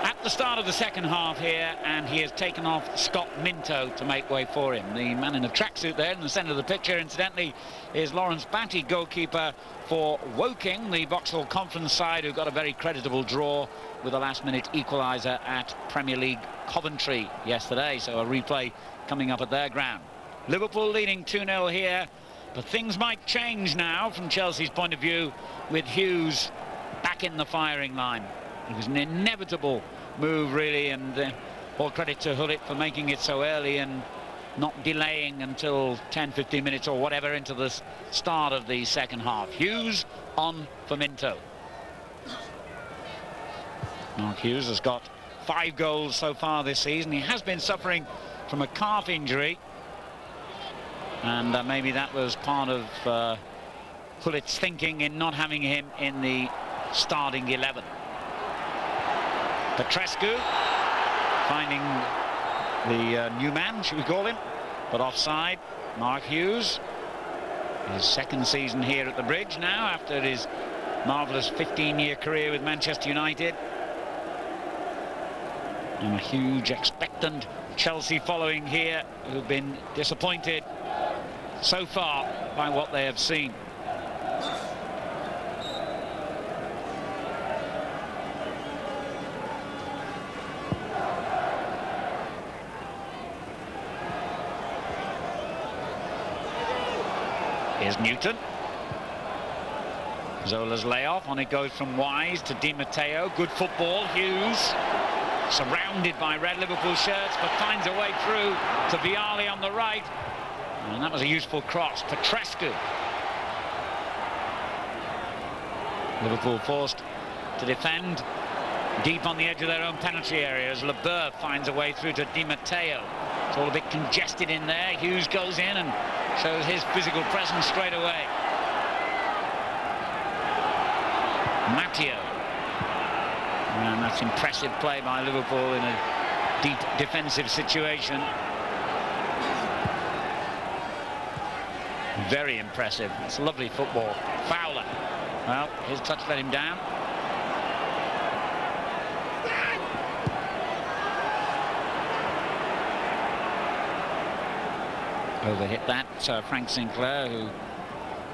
at the start of the second half here, and he has taken off Scott Minto to make way for him. The man in the tracksuit there in the centre of the picture, incidentally, is Lawrence Batty, goalkeeper for Woking, the Vauxhall Conference side, who got a very creditable draw with a last-minute equaliser at Premier League Coventry yesterday, so a replay coming up at their ground. Liverpool leading 2-0 here, but things might change now from Chelsea's point of view with Hughes back in the firing line. It was an inevitable move, really, and all credit to Gullit for making it so early and not delaying until 10-15 minutes or whatever into the start of the second half. Hughes on for Minto. Mark Hughes has got 5 goals so far this season. He has been suffering from a calf injury, and maybe that was part of Gullit's thinking in not having him in the starting 11. Petrescu finding the new man, should we call him, but offside. Mark Hughes, his second season here at the Bridge now after his marvellous 15-year career with Manchester United. And a huge expectant Chelsea following here, who've been disappointed so far by what they have seen. Here's Newton. Zola's layoff, on it goes from Wise to Di Matteo. Good football. Hughes surrounded by red Liverpool shirts, but finds a way through to Vialli on the right. And that was a useful cross. Petrescu. Liverpool forced to defend deep on the edge of their own penalty area as Leboeuf finds a way through to Di Matteo. It's all a bit congested in there. Hughes goes in and shows his physical presence straight away. Matteo. And that's impressive play by Liverpool in a deep defensive situation. Very impressive. It's lovely football. Fowler. Well, his touch let him down. Overhit that, Frank Sinclair, who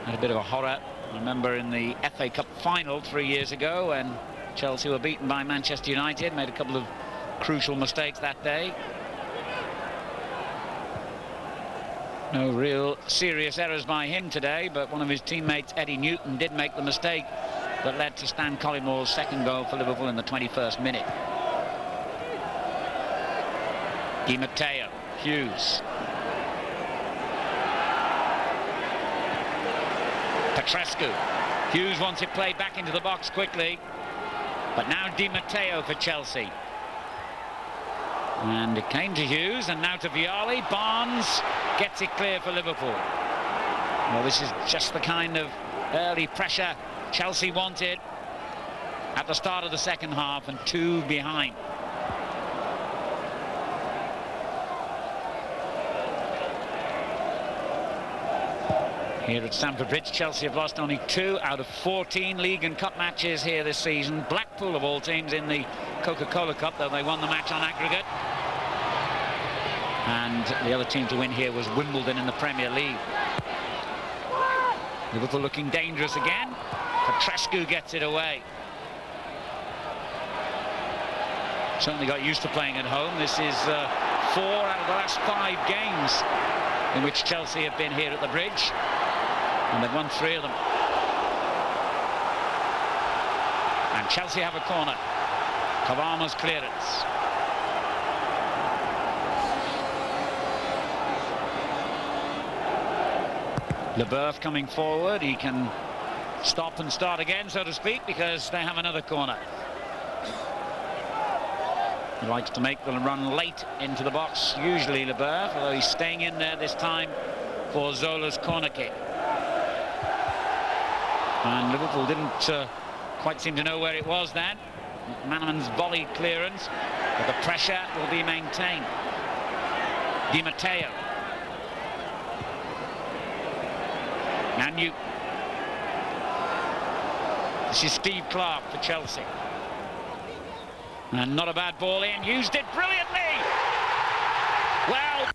had a bit of a horror. I remember in the FA Cup final 3 years ago when Chelsea were beaten by Manchester United, made a couple of crucial mistakes that day. No real serious errors by him today, but one of his teammates, Eddie Newton, did make the mistake that led to Stan Collymor's second goal for Liverpool in the 21st minute. Di Matteo, Hughes. Petrescu. Hughes wants it played back into the box quickly, but now Di Matteo for Chelsea. And it came to Hughes, and now to Vialli. Barnes gets it clear for Liverpool. Well, this is just the kind of early pressure Chelsea wanted at the start of the second half, and 2 behind. Here at Stamford Bridge, Chelsea have lost only 2 out of 14 League and Cup matches here this season. Blackpool, of all teams, in the Coca-Cola Cup, though they won the match on aggregate. And the other team to win here was Wimbledon in the Premier League. Liverpool looking dangerous again. Petrescu gets it away. Certainly got used to playing at home. This is 4 out of the last 5 games in which Chelsea have been here at the Bridge, and they've won 3 of them. And Chelsea have a corner. Kavama's clearance. Leboeuf coming forward. He can stop and start again, so to speak, because they have another corner. He likes to make the run late into the box, usually Leboeuf, although he's staying in there this time for Zola's corner kick. And Liverpool didn't quite seem to know where it was then. McManaman's volley clearance, but the pressure will be maintained. Di Matteo. Now Newt. This is Steve Clarke for Chelsea. And not a bad ball in. Hughes did brilliantly. Well,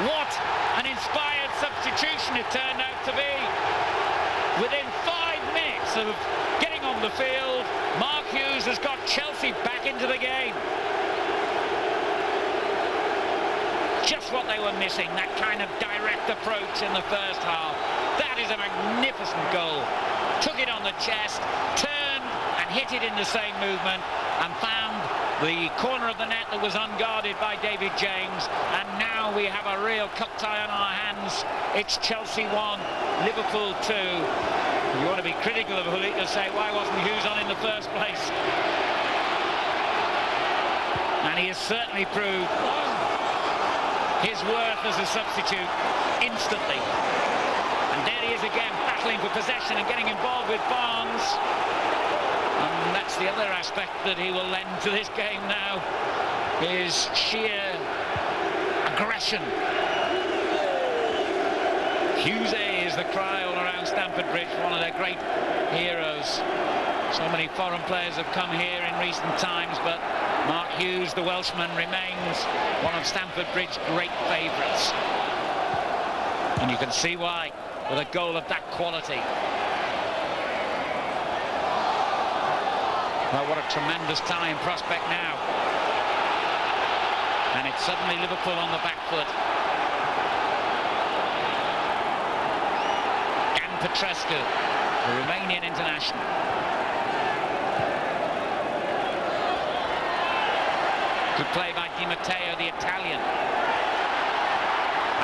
what an inspired substitution it turned out to be. Within 5 minutes of getting on the field, Mark Hughes has got Chelsea back into the game. Just what they were missing, that kind of direct approach in the first half. That is a magnificent goal. Took it on the chest, turned and hit it in the same movement, and found the corner of the net that was unguarded by David James. And now we have a real cup tie on our hands. It's Chelsea 1, Liverpool 2. If you want to be critical of Hulk, you'll say, why wasn't Hughes on in the first place? And he has certainly proved his worth as a substitute instantly. And there he is again, battling for possession and getting involved with Barnes. And that's the other aspect that he will lend to this game now, is sheer aggression. Hughes is the cry all around Stamford Bridge, one of their great heroes. So many foreign players have come here in recent times, but Mark Hughes, the Welshman, remains one of Stamford Bridge's great favourites. And you can see why, with a goal of that quality. Well, what a tremendous time prospect now. And it's suddenly Liverpool on the back foot. Dan Petrescu, the Romanian international. Good play by Di Matteo, the Italian.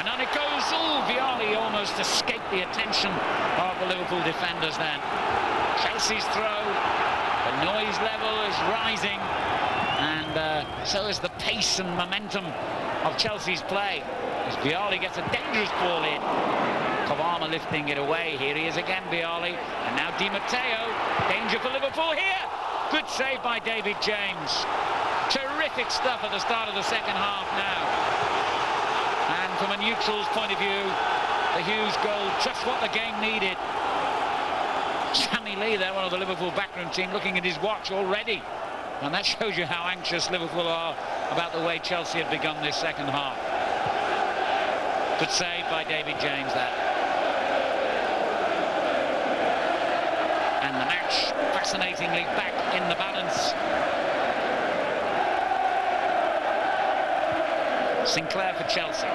And on it goes. Oh, Vialli almost escaped the attention of the Liverpool defenders then. Chelsea's throw. The noise level is rising, and so is the pace and momentum of Chelsea's play, as Vialli gets a dangerous ball in. Kavama lifting it away. Here he is again, Vialli, and now Di Matteo. Danger for Liverpool here. Good save by David James. Terrific stuff at the start of the second half now. And from a neutral's point of view, the Hughes goal, just what the game needed. Sammy Lee there, one of the Liverpool backroom team, looking at his watch already. And that shows you how anxious Liverpool are about the way Chelsea have begun this second half. Good save by David James, that. And the match, fascinatingly, back in the balance. Sinclair for Chelsea.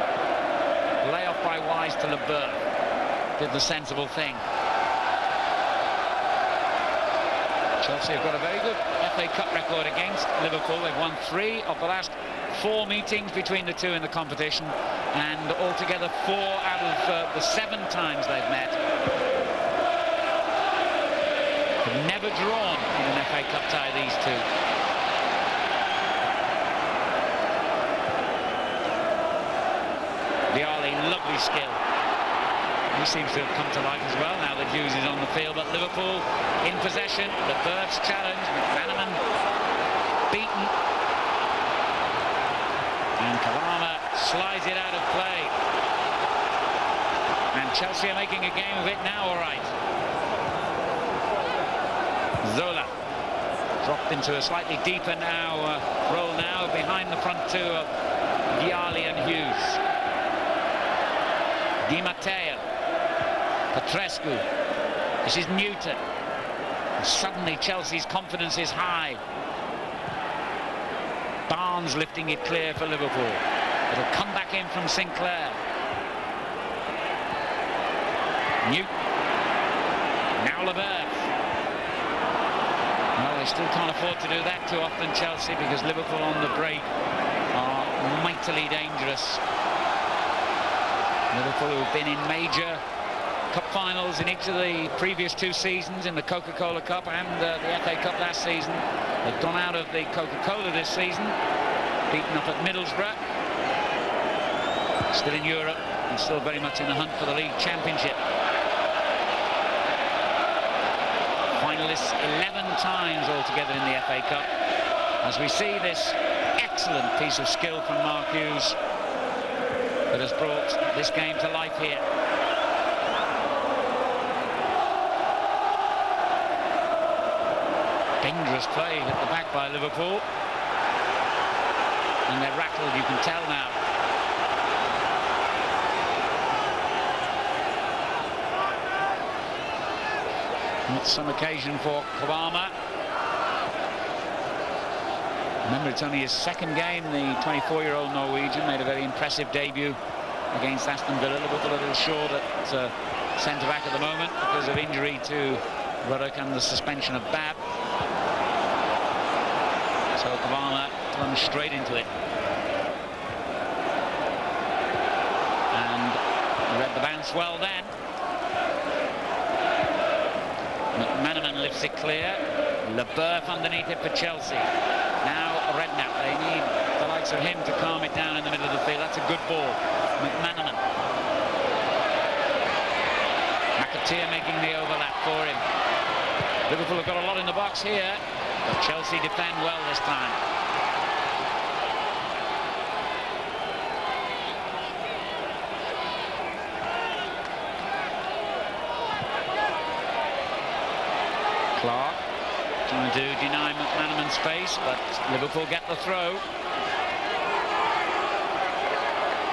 Layoff by Wise to Leboeuf. Did the sensible thing. Chelsea have got a very good FA Cup record against Liverpool. They've won 3 of the last 4 meetings between the two in the competition, and altogether 4 out of the 7 times they've met. They've never drawn in an FA Cup tie, these two. Vialli, lovely skill. He seems to have come to life as well now that Hughes is on the field. But Liverpool in possession. Leboeuf's challenge. McManaman beaten. And Kavama slides it out of play. And Chelsea are making a game of it now, all right. Zola dropped into a slightly deeper now role now behind the front two of Vialli and Hughes. Di Matteo. Petrescu. This is Newton. And suddenly Chelsea's confidence is high. Barnes lifting it clear for Liverpool. It'll come back in from Sinclair. Newton. Now Leboeuf. Well, they still can't afford to do that too often, Chelsea, because Liverpool on the break are mightily dangerous. Liverpool, who've been in major cup finals in each of the previous 2 seasons, in the Coca-Cola Cup and the FA Cup last season. They've gone out of the Coca-Cola this season, beaten up at Middlesbrough. Still in Europe and still very much in the hunt for the league championship. Finalists 11 times altogether in the FA Cup. As we see this excellent piece of skill from Mark Hughes that has brought this game to life here. Dangerous play at the back by Liverpool. And they're rattled, you can tell now. Not some occasion for Kobama. Remember, it's only his 2nd game. The 24-year-old Norwegian made a very impressive debut against Aston Villa. Liverpool a little short at centre-back at the moment because of injury to Ruddock and the suspension of Babb. So Kobama runs straight into it. And read the bounce well then. McManaman lifts it clear. Leboeuf underneath it for Chelsea. Now Redknapp, they need the likes of him to calm it down in the middle of the field. That's a good ball. McManaman. McAteer making the overlap for him. Liverpool have got a lot in the box here, but Chelsea defend well this time. Clark trying to deny McManaman space, but Liverpool get the throw.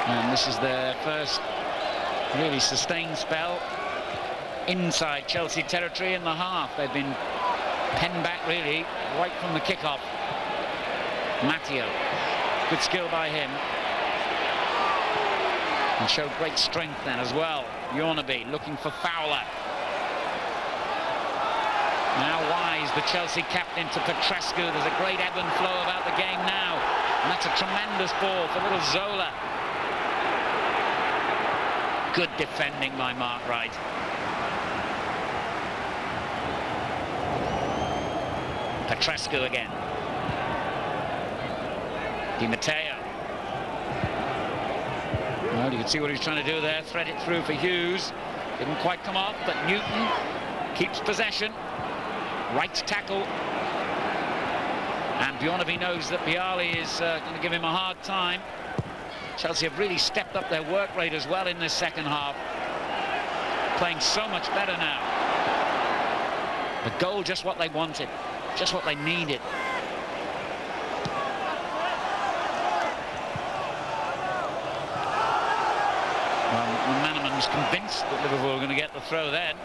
And this is their first really sustained spell inside Chelsea territory in the half. They've been penned back really right from the kickoff. Matteo, good skill by him. And showed great strength then as well. Yornaby looking for Fowler. Now Wise, the Chelsea captain, to Petrescu. There's a great ebb and flow about the game now. And that's a tremendous ball for little Zola. Good defending by Mark Wright. Petrescu again. Di Matteo. Well, you can see what he's trying to do there. Thread it through for Hughes. Didn't quite come off, but Newton keeps possession. Right tackle. And Bjornaby knows that Bialy is going to give him a hard time. Chelsea have really stepped up their work rate as well in this 2nd half. Playing so much better now. The goal, just what they wanted. Just what they needed. Well, McManaman was convinced that Liverpool were going to get the throw then.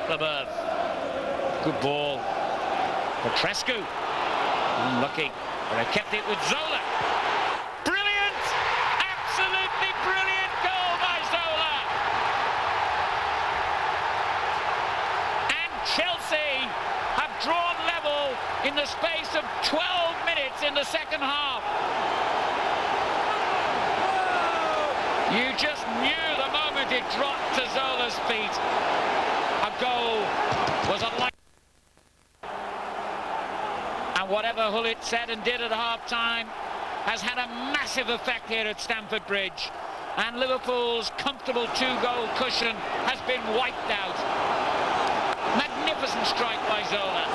Leboeuf. Good ball. Petrescu. Unlucky. But they kept it with Zola. Brilliant! Absolutely brilliant goal by Zola! And Chelsea have drawn level in the space of 12 minutes in the 2nd half. You just knew the moment it dropped to Zola's feet. A goal was a light. And whatever Hullet said and did at half-time has had a massive effect here at Stamford Bridge. And Liverpool's comfortable 2-goal cushion has been wiped out. Magnificent strike by Zola.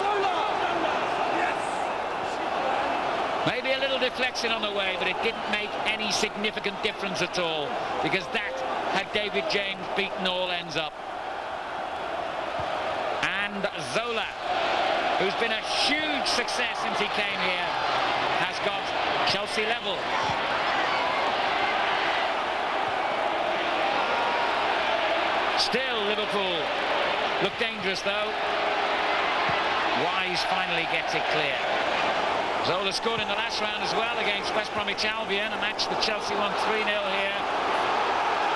Maybe a little deflection on the way, but it didn't make any significant difference at all, because that had David James beaten all ends up. And Zola, who's been a huge success since he came here, has got Chelsea level. Still Liverpool look dangerous though. Wise finally gets it clear. Zola scored in the last round as well against West Bromwich Albion, a match that Chelsea won 3-0 here.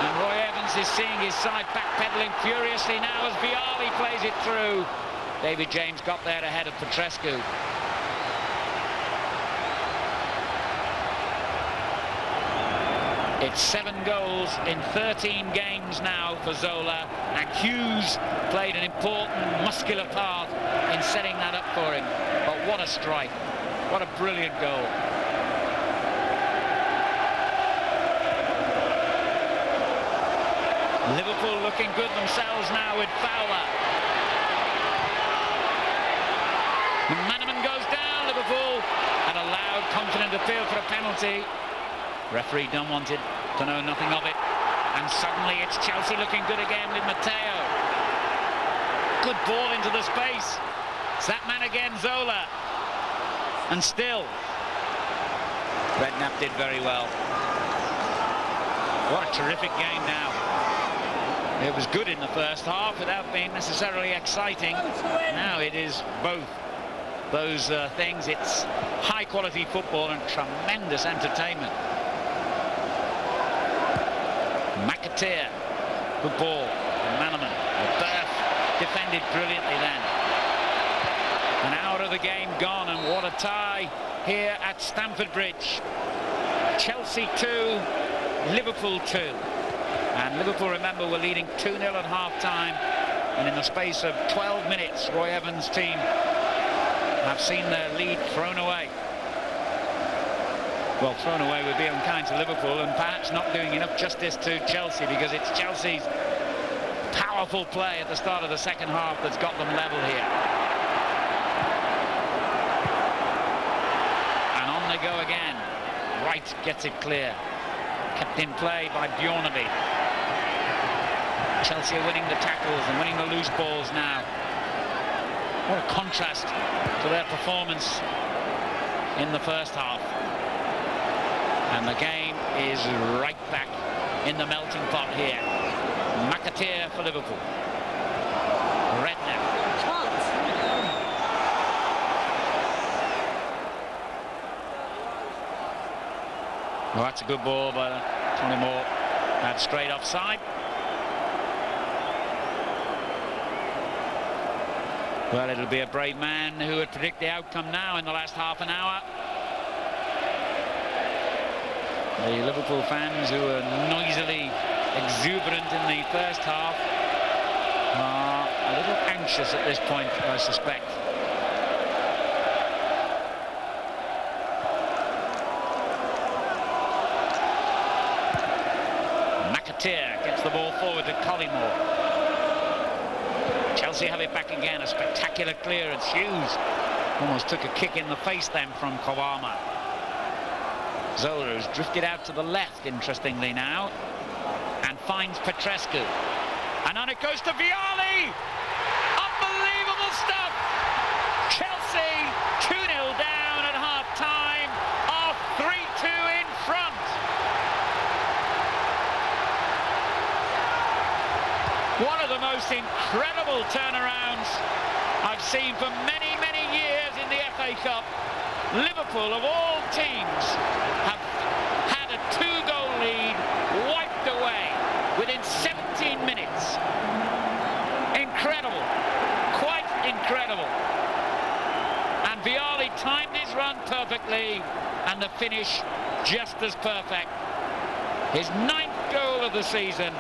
And Roy Evans is seeing his side backpedaling furiously now as Vialli plays it through. David James got there ahead of Petrescu. It's 7 goals in 13 games now for Zola, and Hughes played an important muscular part in setting that up for him. But what a strike, what a brilliant goal. Liverpool looking good themselves now with Fowler. Manaman goes down, Liverpool, and a loud, confident appeal for a penalty. Referee don't want it, to know nothing of it. And suddenly it's Chelsea looking good again with Matteo. Good ball into the space. It's that man again, Zola. And still, Redknapp did very well. What a terrific game now. It was good in the first half without being necessarily exciting. Now it is both those things. It's high-quality football and tremendous entertainment. McAteer, good ball. Manaman, Berth defended brilliantly then. An hour of the game gone, and what a tie here at Stamford Bridge. Chelsea 2, Liverpool 2. And Liverpool, remember, were leading 2-0 at half-time, and in the space of 12 minutes, Roy Evans' team have seen their lead thrown away. Well, thrown away would be unkind to Liverpool, and perhaps not doing enough justice to Chelsea, because it's Chelsea's powerful play at the start of the second half that's got them level here. And on they go again. Wright gets it clear. Kept in play by Bjornaby. Chelsea are winning the tackles and winning the loose balls now. What a contrast to their performance in the first half. And the game is right back in the melting pot here. McAteer for Liverpool. Redknapp. Well, that's a good ball by Tony Moore. That's straight offside. Well, it'll be a brave man who would predict the outcome now in the last half an hour. The Liverpool fans, who were noisily exuberant in the first half, are a little anxious at this point, I suspect. McAteer gets the ball forward to Collymore. Chelsea have it back again, a spectacular clearance. Hughes almost took a kick in the face then from Kawama. Zola has drifted out to the left, interestingly now, and finds Petrescu. And on it goes to Vialli! Unbelievable stuff! Chelsea 2-0 down at half-time, are 3-2 in front. One of the most incredible turnarounds I've seen for many, many years in the FA Cup. Liverpool, of all teams, have had a 2-goal lead wiped away within 17 minutes. Incredible, quite incredible. And Vialli timed his run perfectly, and the finish just as perfect. His 9th goal of the season,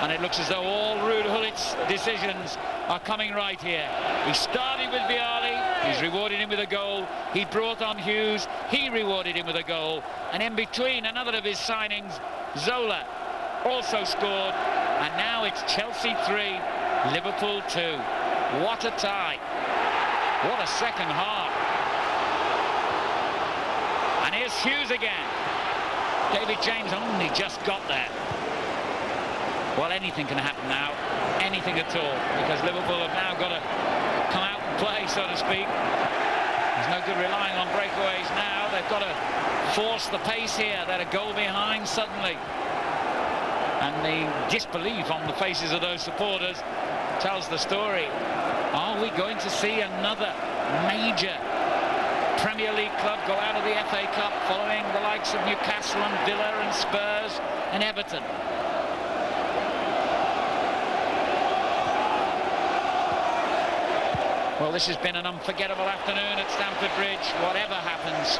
and it looks as though all Ruud Gullit's decisions are coming right here. He started with Vialli, he's rewarded him with a goal. He brought on Hughes, he rewarded him with a goal. And in between, another of his signings, Zola, also scored. And now it's Chelsea 3, Liverpool 2. What a tie. What a second half. And here's Hughes again. David James only just got there. Well, anything can happen now, anything at all, because Liverpool have now got to come out and play, so to speak. There's no good relying on breakaways now. They've got to force the pace here. They're a goal behind suddenly. And the disbelief on the faces of those supporters tells the story. Are we going to see another major Premier League club go out of the FA Cup following the likes of Newcastle and Villa and Spurs and Everton. Well, this has been an unforgettable afternoon at Stamford Bridge, whatever happens.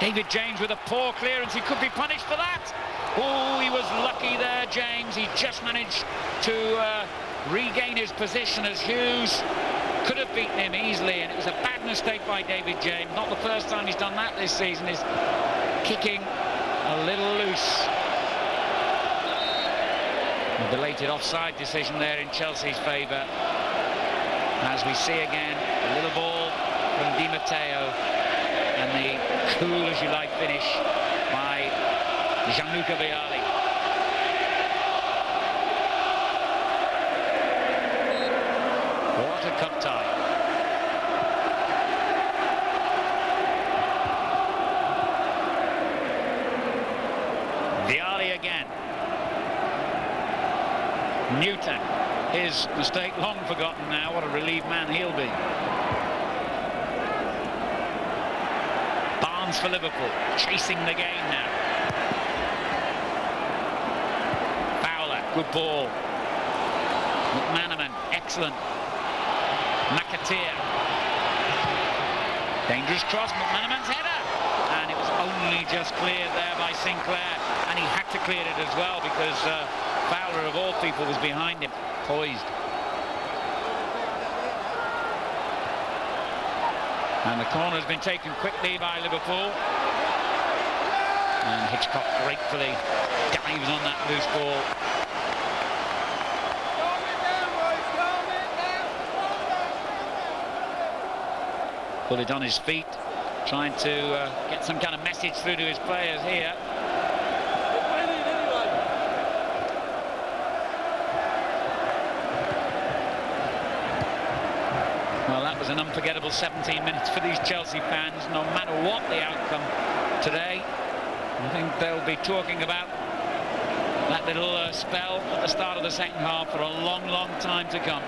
David James with a poor clearance. He could be punished for that. Oh, he was lucky there, James. He just managed to regain his position as Hughes could have beaten him easily, and it was a bad mistake by David James. Not the first time he's done that this season. He's kicking a little loose. A belated offside decision there in Chelsea's favour. As we see again, a little ball from Di Matteo, and the cool as you like finish by Gianluca Vialli. What a cup tie. Vialli again. Newton, his mistake long forgotten now. What a relieved man he'll be. Barnes for Liverpool, chasing the game now. Fowler, good ball. McManaman, excellent. McAteer. Dangerous cross, McManaman's header. And it was only just cleared there by Sinclair. And he had to clear it as well because Fowler, of all people, was behind him, poised. And the corner has been taken quickly by Liverpool. And Hitchcock gratefully dives on that loose ball. Put it on his feet, trying to get some kind of message through to his players here. Well, that was an unforgettable 17 minutes for these Chelsea fans, no matter what the outcome today. I think they'll be talking about that little spell at the start of the second half for a long, long time to come.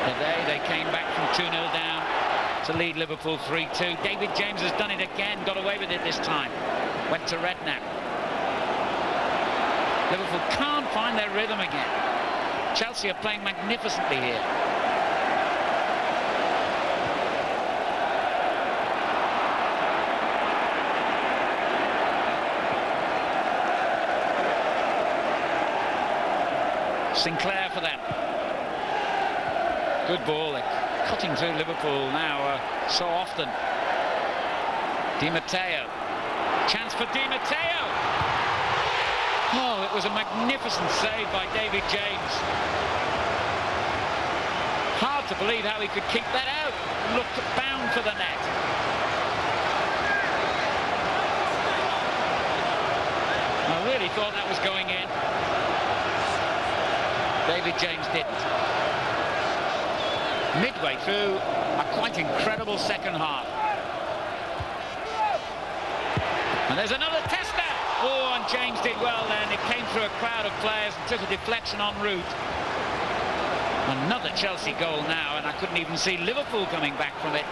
Today they came back from 2-0 down to lead Liverpool 3-2. David James has done it again, got away with it this time. Went to Redknapp. Liverpool can't find their rhythm again. Chelsea are playing magnificently here. Sinclair for them. Good ball. They're cutting through Liverpool now so often. Di Matteo. Chance for Di Matteo. Oh, it was a magnificent save by David James. Hard to believe how he could keep that out. Looked bound for the net. I really thought that was going in. David James didn't. Midway through a quite incredible second half. And there's another tester. Oh, and James did well then. It came through a crowd of players and took a deflection en route. Another Chelsea goal now, and I couldn't even see Liverpool coming back from it.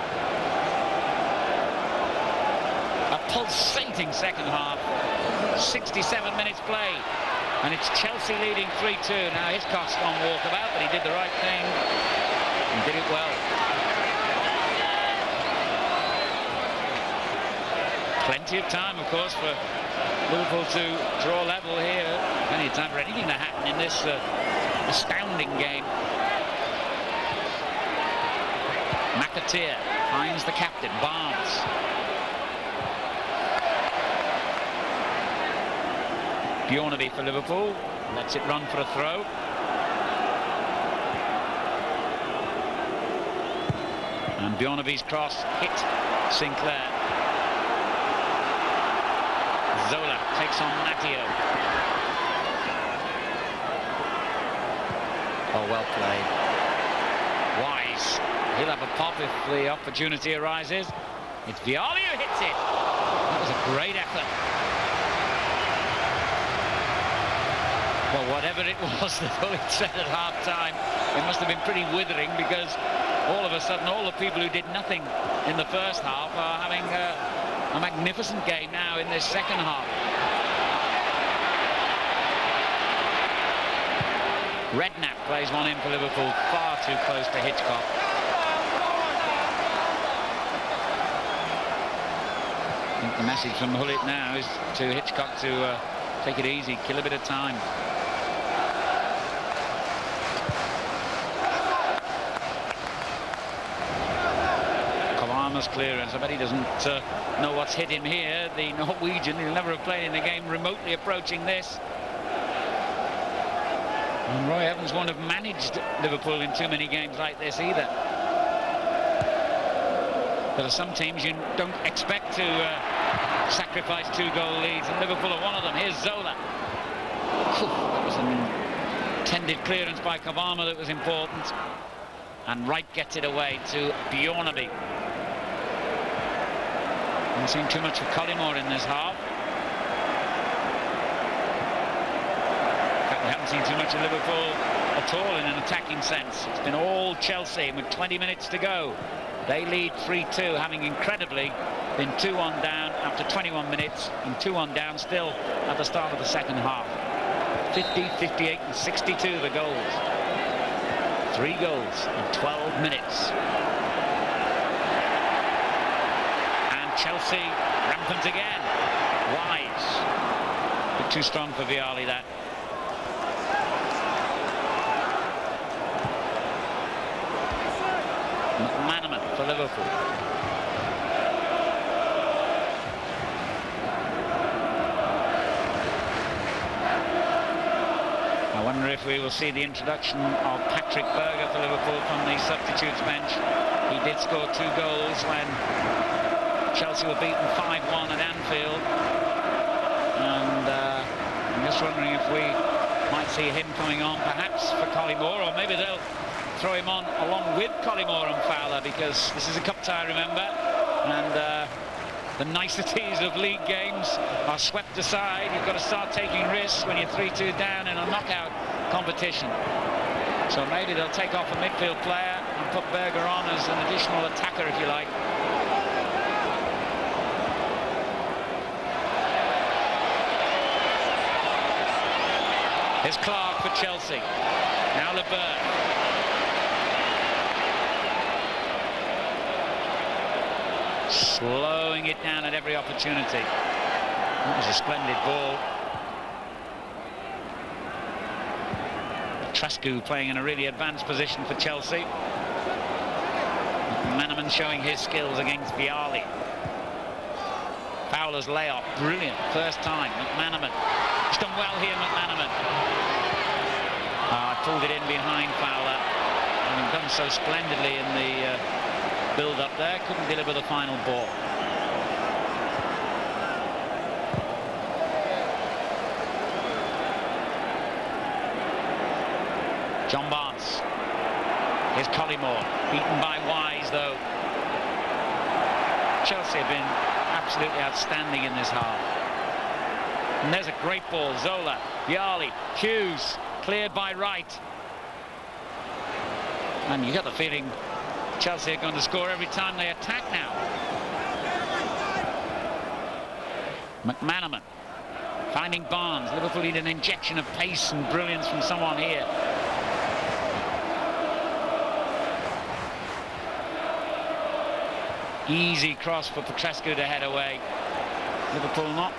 A pulsating second half. 67 minutes play. And it's Chelsea leading 3-2. Now Hitchcock's on walkabout, but he did the right thing and did it well. Plenty of time, of course, for Liverpool to draw level here. Plenty of time for anything to happen in this astounding game. McAteer finds the captain, Barnes. Bjornaby for Liverpool, lets it run for a throw. And Bjornaby's cross hit Sinclair. Zola takes on Matteo. Oh, well played. Wise. He'll have a pop if the opportunity arises. It's Vialli who hits it. That was a great effort. Well, whatever it was that Hullet said at half-time, it must have been pretty withering, because all of a sudden all the people who did nothing in the first half are having a magnificent game now in this second half. Redknapp plays one in for Liverpool, far too close to Hitchcock. I think the message from Hullet now is to Hitchcock to take it easy, kill a bit of time. Kavama's clearance, I bet he doesn't know what's hit him here. The Norwegian, he'll never have played in a game remotely approaching this. And Roy Evans won't have managed Liverpool in too many games like this either. There are some teams you don't expect to sacrifice 2-goal leads, and Liverpool are one of them. Here's Zola. That was an intended clearance by Kavama that was important. And Wright gets it away to Bjornaby. Haven't seen too much of Collymore in this half. We haven't seen too much of Liverpool at all in an attacking sense. It's been all Chelsea, and with 20 minutes to go, they lead 3-2, having incredibly been 2-1 down after 21 minutes, and 2-1 down still at the start of the second half. 50, 58 and 62 the goals. 3 goals in 12 minutes. And Chelsea rampant again. Wise. A bit too strong for Vialli, that. McManaman for Liverpool. I wonder if we will see the introduction of Patrick Berger for Liverpool from the substitutes bench. He did score 2 goals when Chelsea were beaten 5-1 at Anfield. And I'm just wondering if we might see him coming on perhaps for Collymore, or maybe they'll throw him on along with Collymore and Fowler, because this is a cup tie, remember, and the niceties of league games are swept aside. You've got to start taking risks when you're 3-2 down in a knockout competition. So maybe they'll take off a midfield player and put Berger on as an additional attacker, if you like. Here's Clark for Chelsea. Now LeBert. Slowing it down at every opportunity. That was a splendid ball. Petrescu playing in a really advanced position for Chelsea. McManaman showing his skills against Vialli. Fowler's layoff, brilliant, first time. McManaman, he's done well here, McManaman. Pulled it in behind Fowler, having done so splendidly in the build-up there, couldn't deliver the final ball. John Barnes. Here's Collymore, beaten by Wise though. Chelsea have been absolutely outstanding in this half. And there's a great ball, Zola, Vialli, Hughes, cleared by Wright. And you got the feeling Chelsea are going to score every time they attack now. McManaman finding Barnes. Liverpool need an injection of pace and brilliance from someone here. Easy cross for Petrescu to head away. Liverpool not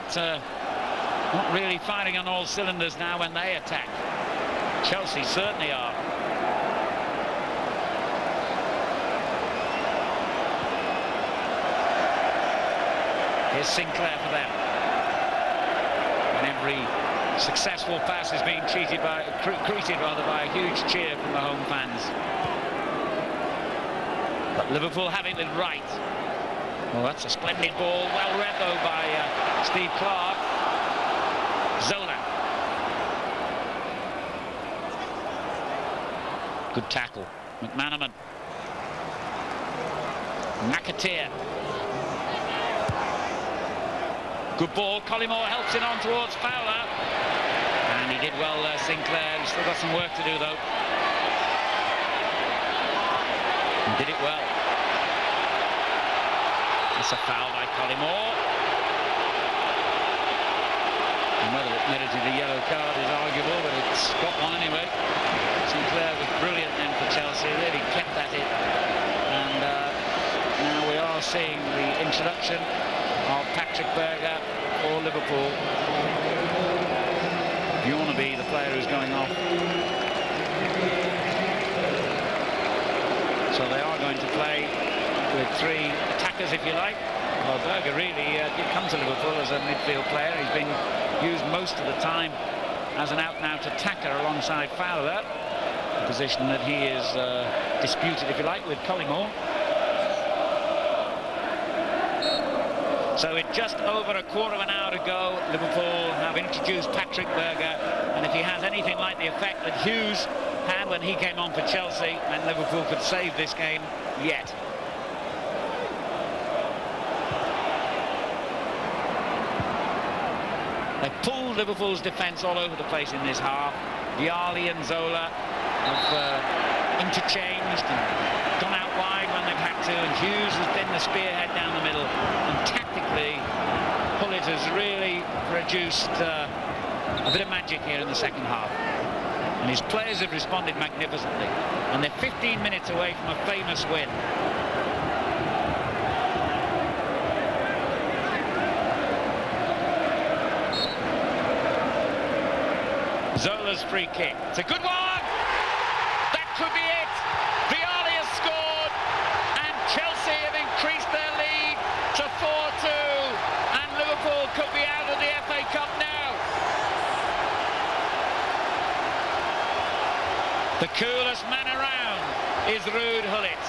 really firing on all cylinders now when they attack. Chelsea certainly are. Here's Sinclair for them. And every successful pass is being greeted by a huge cheer from the home fans. But Liverpool have it with Wright. Well, that's a splendid ball, well read though by Steve Clark. Zola. Good tackle. McManaman. McAteer. Good ball. Collymore helps it on towards Fowler. And he did well there, Sinclair. He's still got some work to do though. did it well. It's a foul by Collymore. And whether it merited a yellow card is arguable, but it's got one anyway. Sinclair was brilliant then for Chelsea, really kept at it. And now we are seeing the introduction of Patrick Berger for Liverpool. You want to be the player who's going off. So they are going to play with three attackers, if you like. Well, Berger really did come to Liverpool as a midfield player. He's been used most of the time as an out-and-out attacker alongside Fowler, a position that he is disputed, if you like, with Collymore. So with just over a quarter of an hour to go, Liverpool have introduced Patrick Berger, and if he has anything like the effect that Hughes had when he came on for Chelsea, then Liverpool could save this game yet. They pulled Liverpool's defence all over the place in this half. Vialli and Zola have interchanged and gone out wide when they've had to, and Hughes has been the spearhead down the middle. And tactically, Pullet has really produced a bit of magic here in the second half. And his players have responded magnificently. And they're 15 minutes away from a famous win. Zola's free kick. It's a good one! That could be it! Vialli has scored, and Chelsea have increased their lead to 4-2, and Liverpool could be out of the FA Cup now. The coolest man around is Ruud Gullit,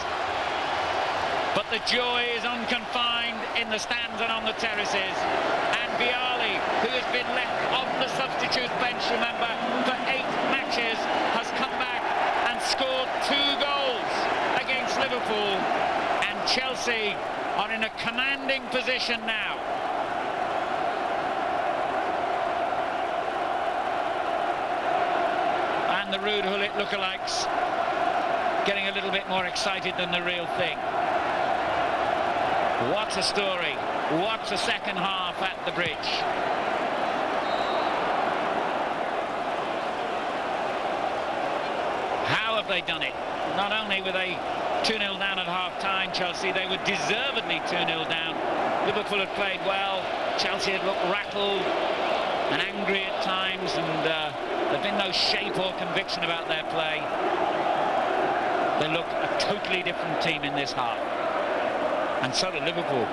but the joy is unconfined in the stands and on the terraces. And Vialli, who has been left on the substitute bench, remember, for 8 matches, has come back and scored 2 goals against Liverpool, and Chelsea are in a commanding position now. And the Ruud Gullit lookalikes getting a little bit more excited than the real thing. What a story. What a second half at the Bridge. How have they done it? Not only were they 2-0 down at half-time, Chelsea, they were deservedly 2-0 down. Liverpool had played well. Chelsea had looked rattled and angry at times, and there'd been no shape or conviction about their play. They look a totally different team in this half. And so did Liverpool,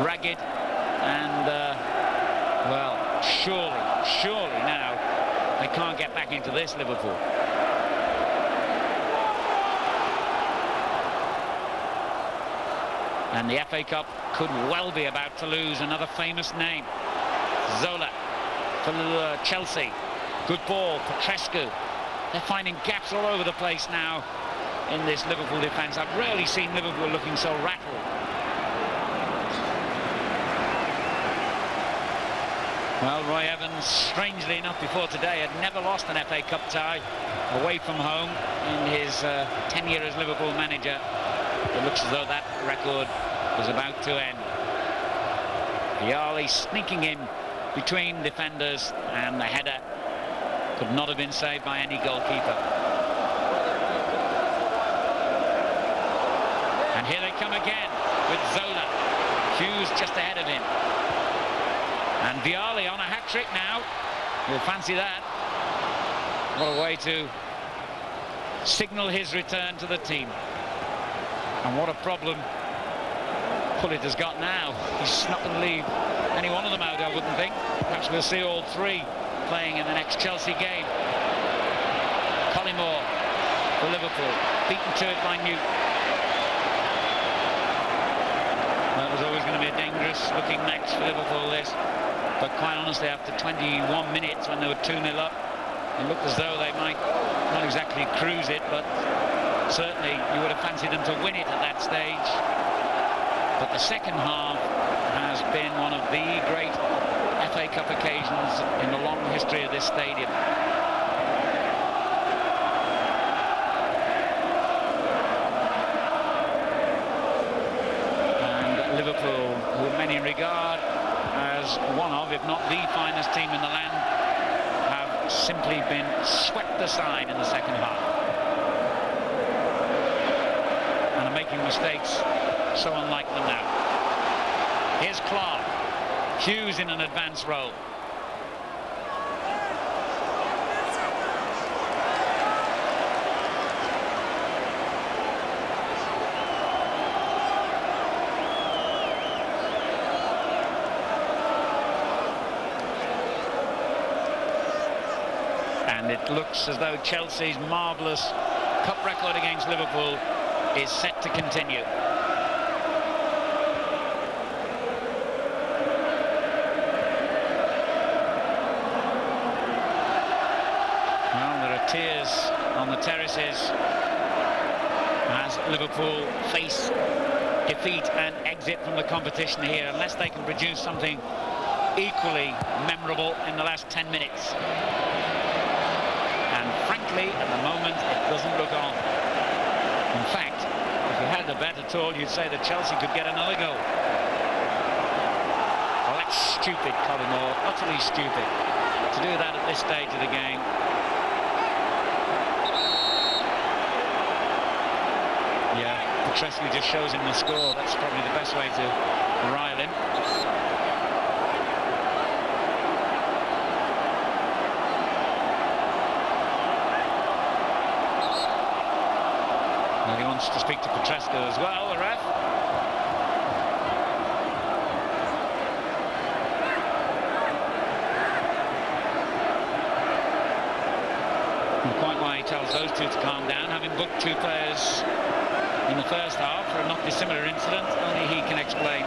ragged, and well, surely now they can't get back into this, Liverpool. And the FA Cup could well be about to lose another famous name. Zola for Chelsea, good ball, Petrescu. They're finding gaps all over the place now in this Liverpool defence. I've rarely seen Liverpool looking so rattled. Well, Roy Evans, strangely enough, before today had never lost an FA Cup tie away from home in his tenure as Liverpool manager. It looks as though that record was about to end. Vialli sneaking in between defenders, and the header could not have been saved by any goalkeeper. And here they come again with Zola. Hughes just ahead of him. And Vialli on a hat-trick now. You'll fancy that. What a way to signal his return to the team. And what a problem Pullet has got now. He's not going to leave any one of them out, I wouldn't think. Perhaps we'll see all 3 playing in the next Chelsea game. Collymore for Liverpool, beaten to it by Newton. That was always going to be a dangerous looking match for Liverpool, this. But quite honestly, after 21 minutes, when they were 2-0 up, it looked as though they might not exactly cruise it, but certainly you would have fancied them to win it at that stage. But the second half has been one of the great FA Cup occasions in the long history of this stadium. regard as one of, if not the finest team in the land, have simply been swept aside in the second half. And are making mistakes so unlike them now. Here's Clark. Hughes in an advanced role. And it looks as though Chelsea's marvellous cup record against Liverpool is set to continue. Well, there are tears on the terraces as Liverpool face defeat and exit from the competition here, unless they can produce something equally memorable in the last 10 minutes. And frankly, at the moment, it doesn't look on. In fact, if you had the bet at all, you'd say that Chelsea could get another goal. Well, that's stupid, Colin Moore, utterly stupid, to do that at this stage of the game. Yeah, Petrescu just shows him the score. That's probably the best way to rile him. He wants to speak to Petrescu as well, the ref. And quite why he tells those two to calm down, having booked two players in the first half for a not dissimilar incident, only he can explain.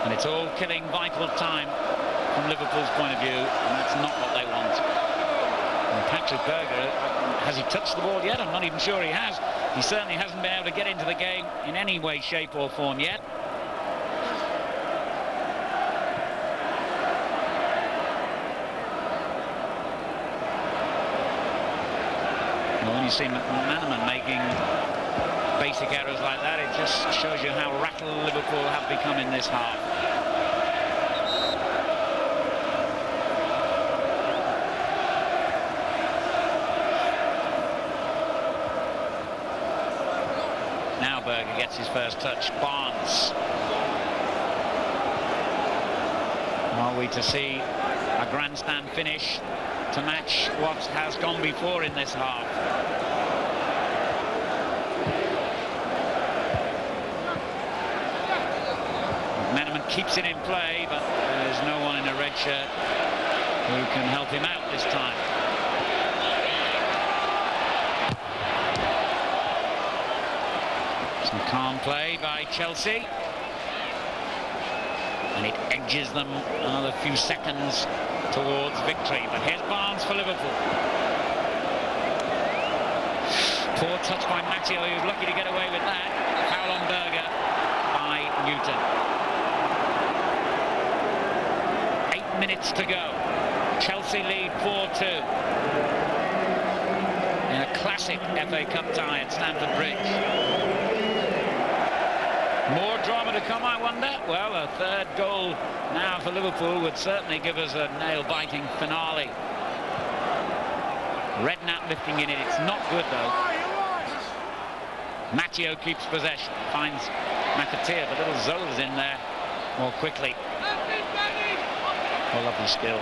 And it's all killing vital time from Liverpool's point of view, and that's not what they want. And Patrick Berger, has he touched the ball yet? I'm not even sure he has. He certainly hasn't been able to get into the game in any way, shape or form yet. And when you see McManaman making basic errors like that, it just shows you how rattled Liverpool have become in this half. Now Berger gets his first touch. Barnes. Are we to see a grandstand finish to match what has gone before in this half? Keeps it in play, but there's no one in a red shirt who can help him out this time. Some calm play by Chelsea, and it edges them another few seconds towards victory. But here's Barnes for Liverpool. Poor touch by Matteo, he was lucky to get away with that. Foul on Berger by Newton. 8 minutes to go. Chelsea lead 4-2 in a classic FA Cup tie at Stamford Bridge. More drama to come, I wonder. Well, a third goal now for Liverpool would certainly give us a nail-biting finale. Redknapp lifting in it. It's not good though. Matteo keeps possession, finds McAteer, but little Zola's in there more quickly. Oh, lovely skill.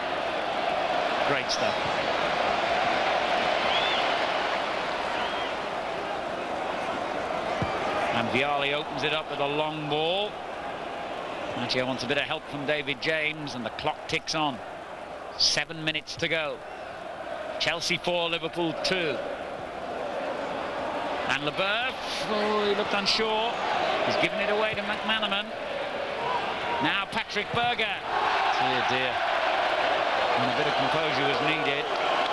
Great stuff. And Vialli opens it up with a long ball. Matteo wants a bit of help from David James, and the clock ticks on. 7 minutes to go. Chelsea 4, Liverpool 2. And Leboeuf, oh, he looked unsure. He's given it away to McManaman. Now Patrick Berger. Dear, dear. And a bit of composure was needed.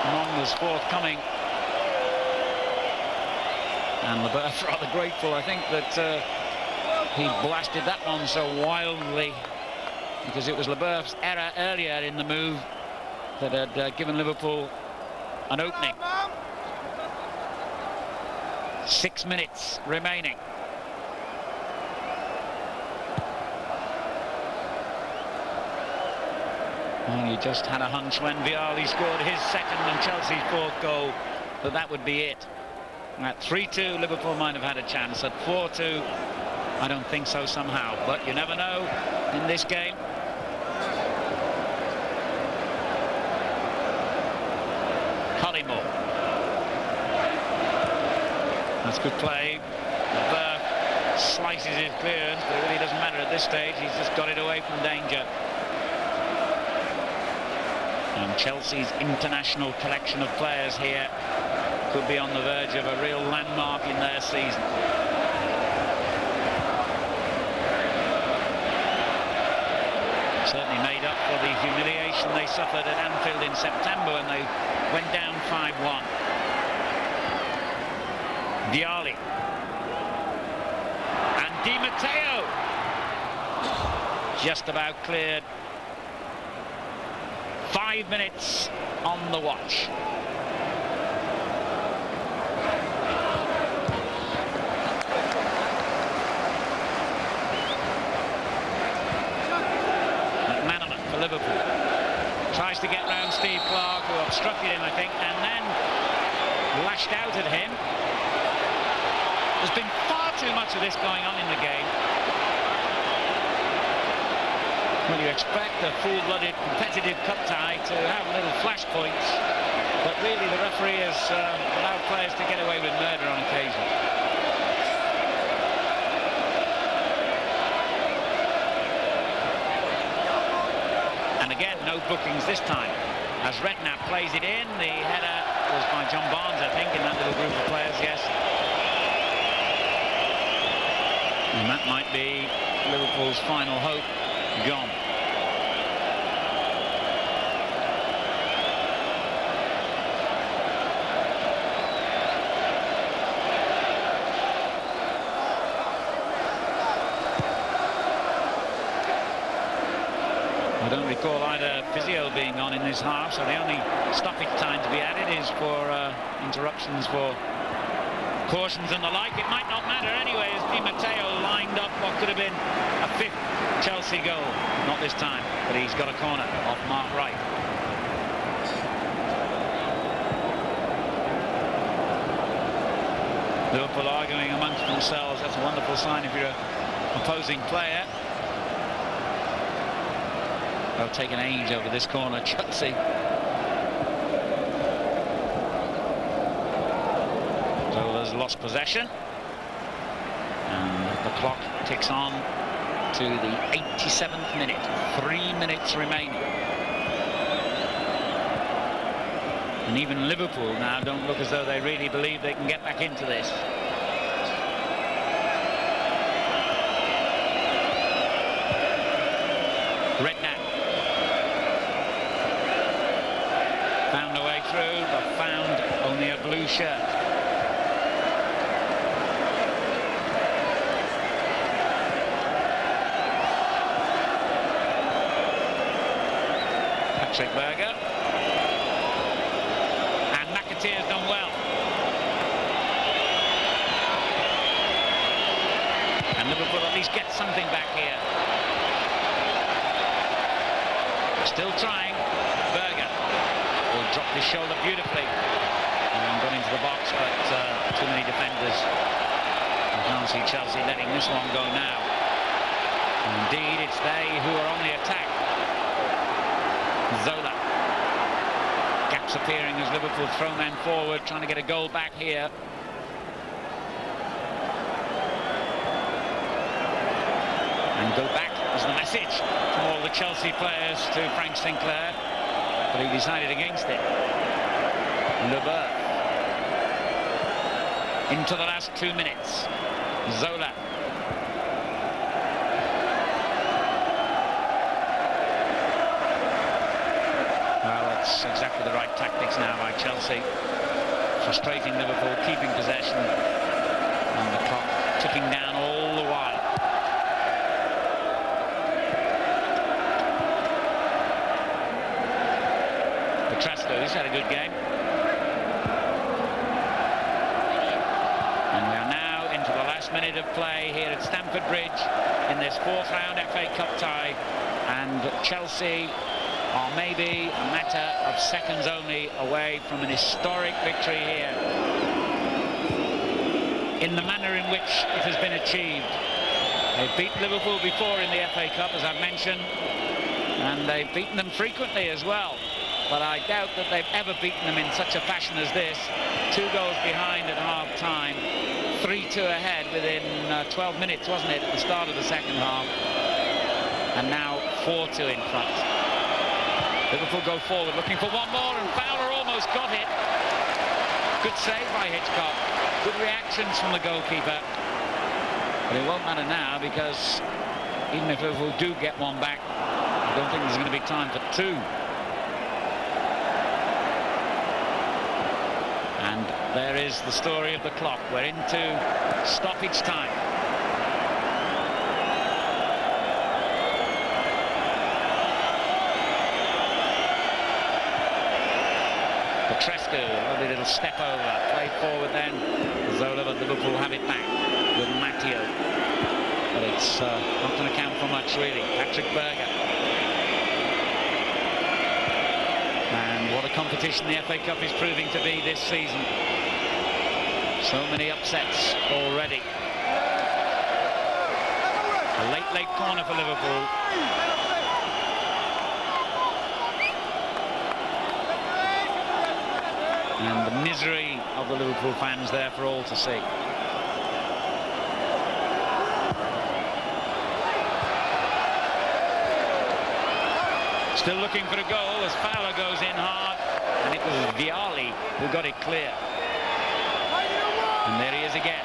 None was forthcoming. And Leboeuf rather grateful, I think, that He blasted that one so wildly because it was Leboeuf's error earlier in the move that had given Liverpool an opening. 6 minutes remaining. Well, you just had a hunch when Vialli scored his second and Chelsea's fourth goal that would be it. At 3-2, Liverpool might have had a chance. At 4-2, I don't think so somehow. But you never know in this game. Collymore. That's good play. Burke slices his clearance, but it really doesn't matter at this stage. He's just got it away from danger. And Chelsea's international collection of players here could be on the verge of a real landmark in their season. Certainly made up for the humiliation they suffered at Anfield in September when they went down 5-1. Vialli. And Di Matteo. Just about cleared. 5 minutes on the watch. Liverpool tries to get round Steve Clarke, who obstructed him, I think, and then lashed out at him. There's been far too much of this going on in the game. Well, you expect a full-blooded competitive cup tie to have little flashpoints, but really the referee has allowed players to get away with murder on occasion. Again, no bookings this time as Redknapp plays it in. The header was by John Barnes, I think, in that little group of players, yes. And that might be Liverpool's final hope gone. I don't recall either physio being on in this half, so the only stoppage time to be added is for interruptions for cautions and the like. It might not matter anyway, as Di Matteo lined up what could have been a fifth Chelsea goal. Not this time, but he's got a corner off Mark Wright. Liverpool arguing amongst themselves. That's a wonderful sign if you're an opposing player. They'll take an age over this corner, Chelsea. Zola's lost possession. And the clock ticks on to the 87th minute. 3 minutes remaining. And even Liverpool now don't look as though they really believe they can get back into this. Redknapp. Found a way through, but found only a blue shirt. Patrick Berger. And McAteer's done well. And Liverpool at least get something back here. Still trying. Berger will drop his shoulder beautifully and got into the box, but too many defenders. I can't see Chelsea letting this one go now. Indeed, it's they who are on the attack. Zola. Gaps appearing as Liverpool throw men forward, trying to get a goal back here. And go back is the message from all the Chelsea players to Frank Sinclair, but he decided against it. Leboeuf into the last 2 minutes. Zola. Well, that's exactly the right tactics now by Chelsea. Frustrating Liverpool, keeping possession, and the clock ticking down all the while. He's had a good game. And we are now into the last minute of play here at Stamford Bridge in this fourth round FA Cup tie, and Chelsea are maybe a matter of seconds only away from an historic victory here in the manner in which it has been achieved. They've beaten Liverpool before in the FA Cup, as I've mentioned, and they've beaten them frequently as well, but I doubt that they've ever beaten them in such a fashion as this. 2 goals behind at half-time, 3-2 ahead within 12 minutes, wasn't it, at the start of the second half, and now 4-2 in front. Liverpool go forward looking for one more, and Fowler almost got it. Good save by Hitchcock. Good reactions from the goalkeeper. But it won't matter now, because even if Liverpool do get one back, I don't think there's going to be time for 2. And there is the story of the clock. We're into stoppage time. Petrescu, lovely little step over, played forward then. Zola, but Liverpool have it back with Matteo. But it's not going to count for much, really. Patrick Berger. And what a competition the FA Cup is proving to be this season. So many upsets already. A late corner for Liverpool. And the misery of the Liverpool fans there for all to see. Still looking for a goal as Fowler goes in hard, and it was Vialli who got it clear. And there he is again.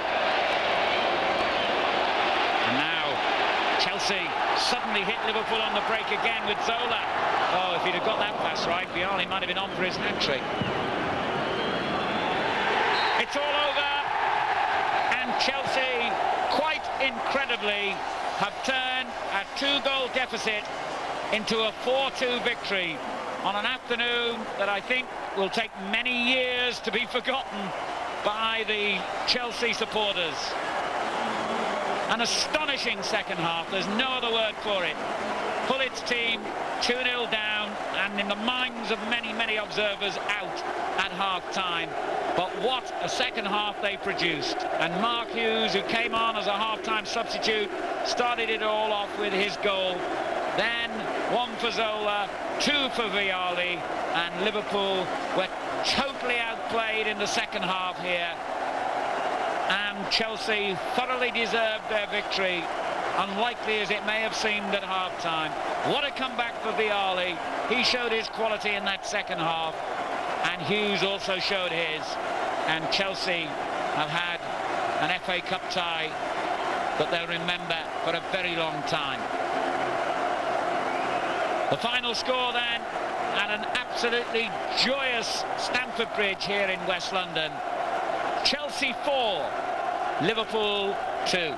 And now Chelsea suddenly hit Liverpool on the break again with Zola. Oh, if he'd have got that pass right, Vialli might have been on for his hat-trick. It's all over, and Chelsea, quite incredibly, have turned a 2-goal deficit into a 4-2 victory on an afternoon that I think will take many years to be forgotten by the Chelsea supporters. An astonishing second half, there's no other word for it. Pullit's team 2-0 down, and in the minds of many, many observers, out at half-time. But what a second half they produced. And Mark Hughes, who came on as a half-time substitute, started it all off with his goal. Then 1 for Zola, 2 for Vialli, and Liverpool were totally outplayed in the second half here. And Chelsea thoroughly deserved their victory, unlikely as it may have seemed at half-time. What a comeback for Vialli. He showed his quality in that second half, and Hughes also showed his. And Chelsea have had an FA Cup tie that they'll remember for a very long time. The final score then, at an absolutely joyous Stamford Bridge here in West London. Chelsea 4, Liverpool 2.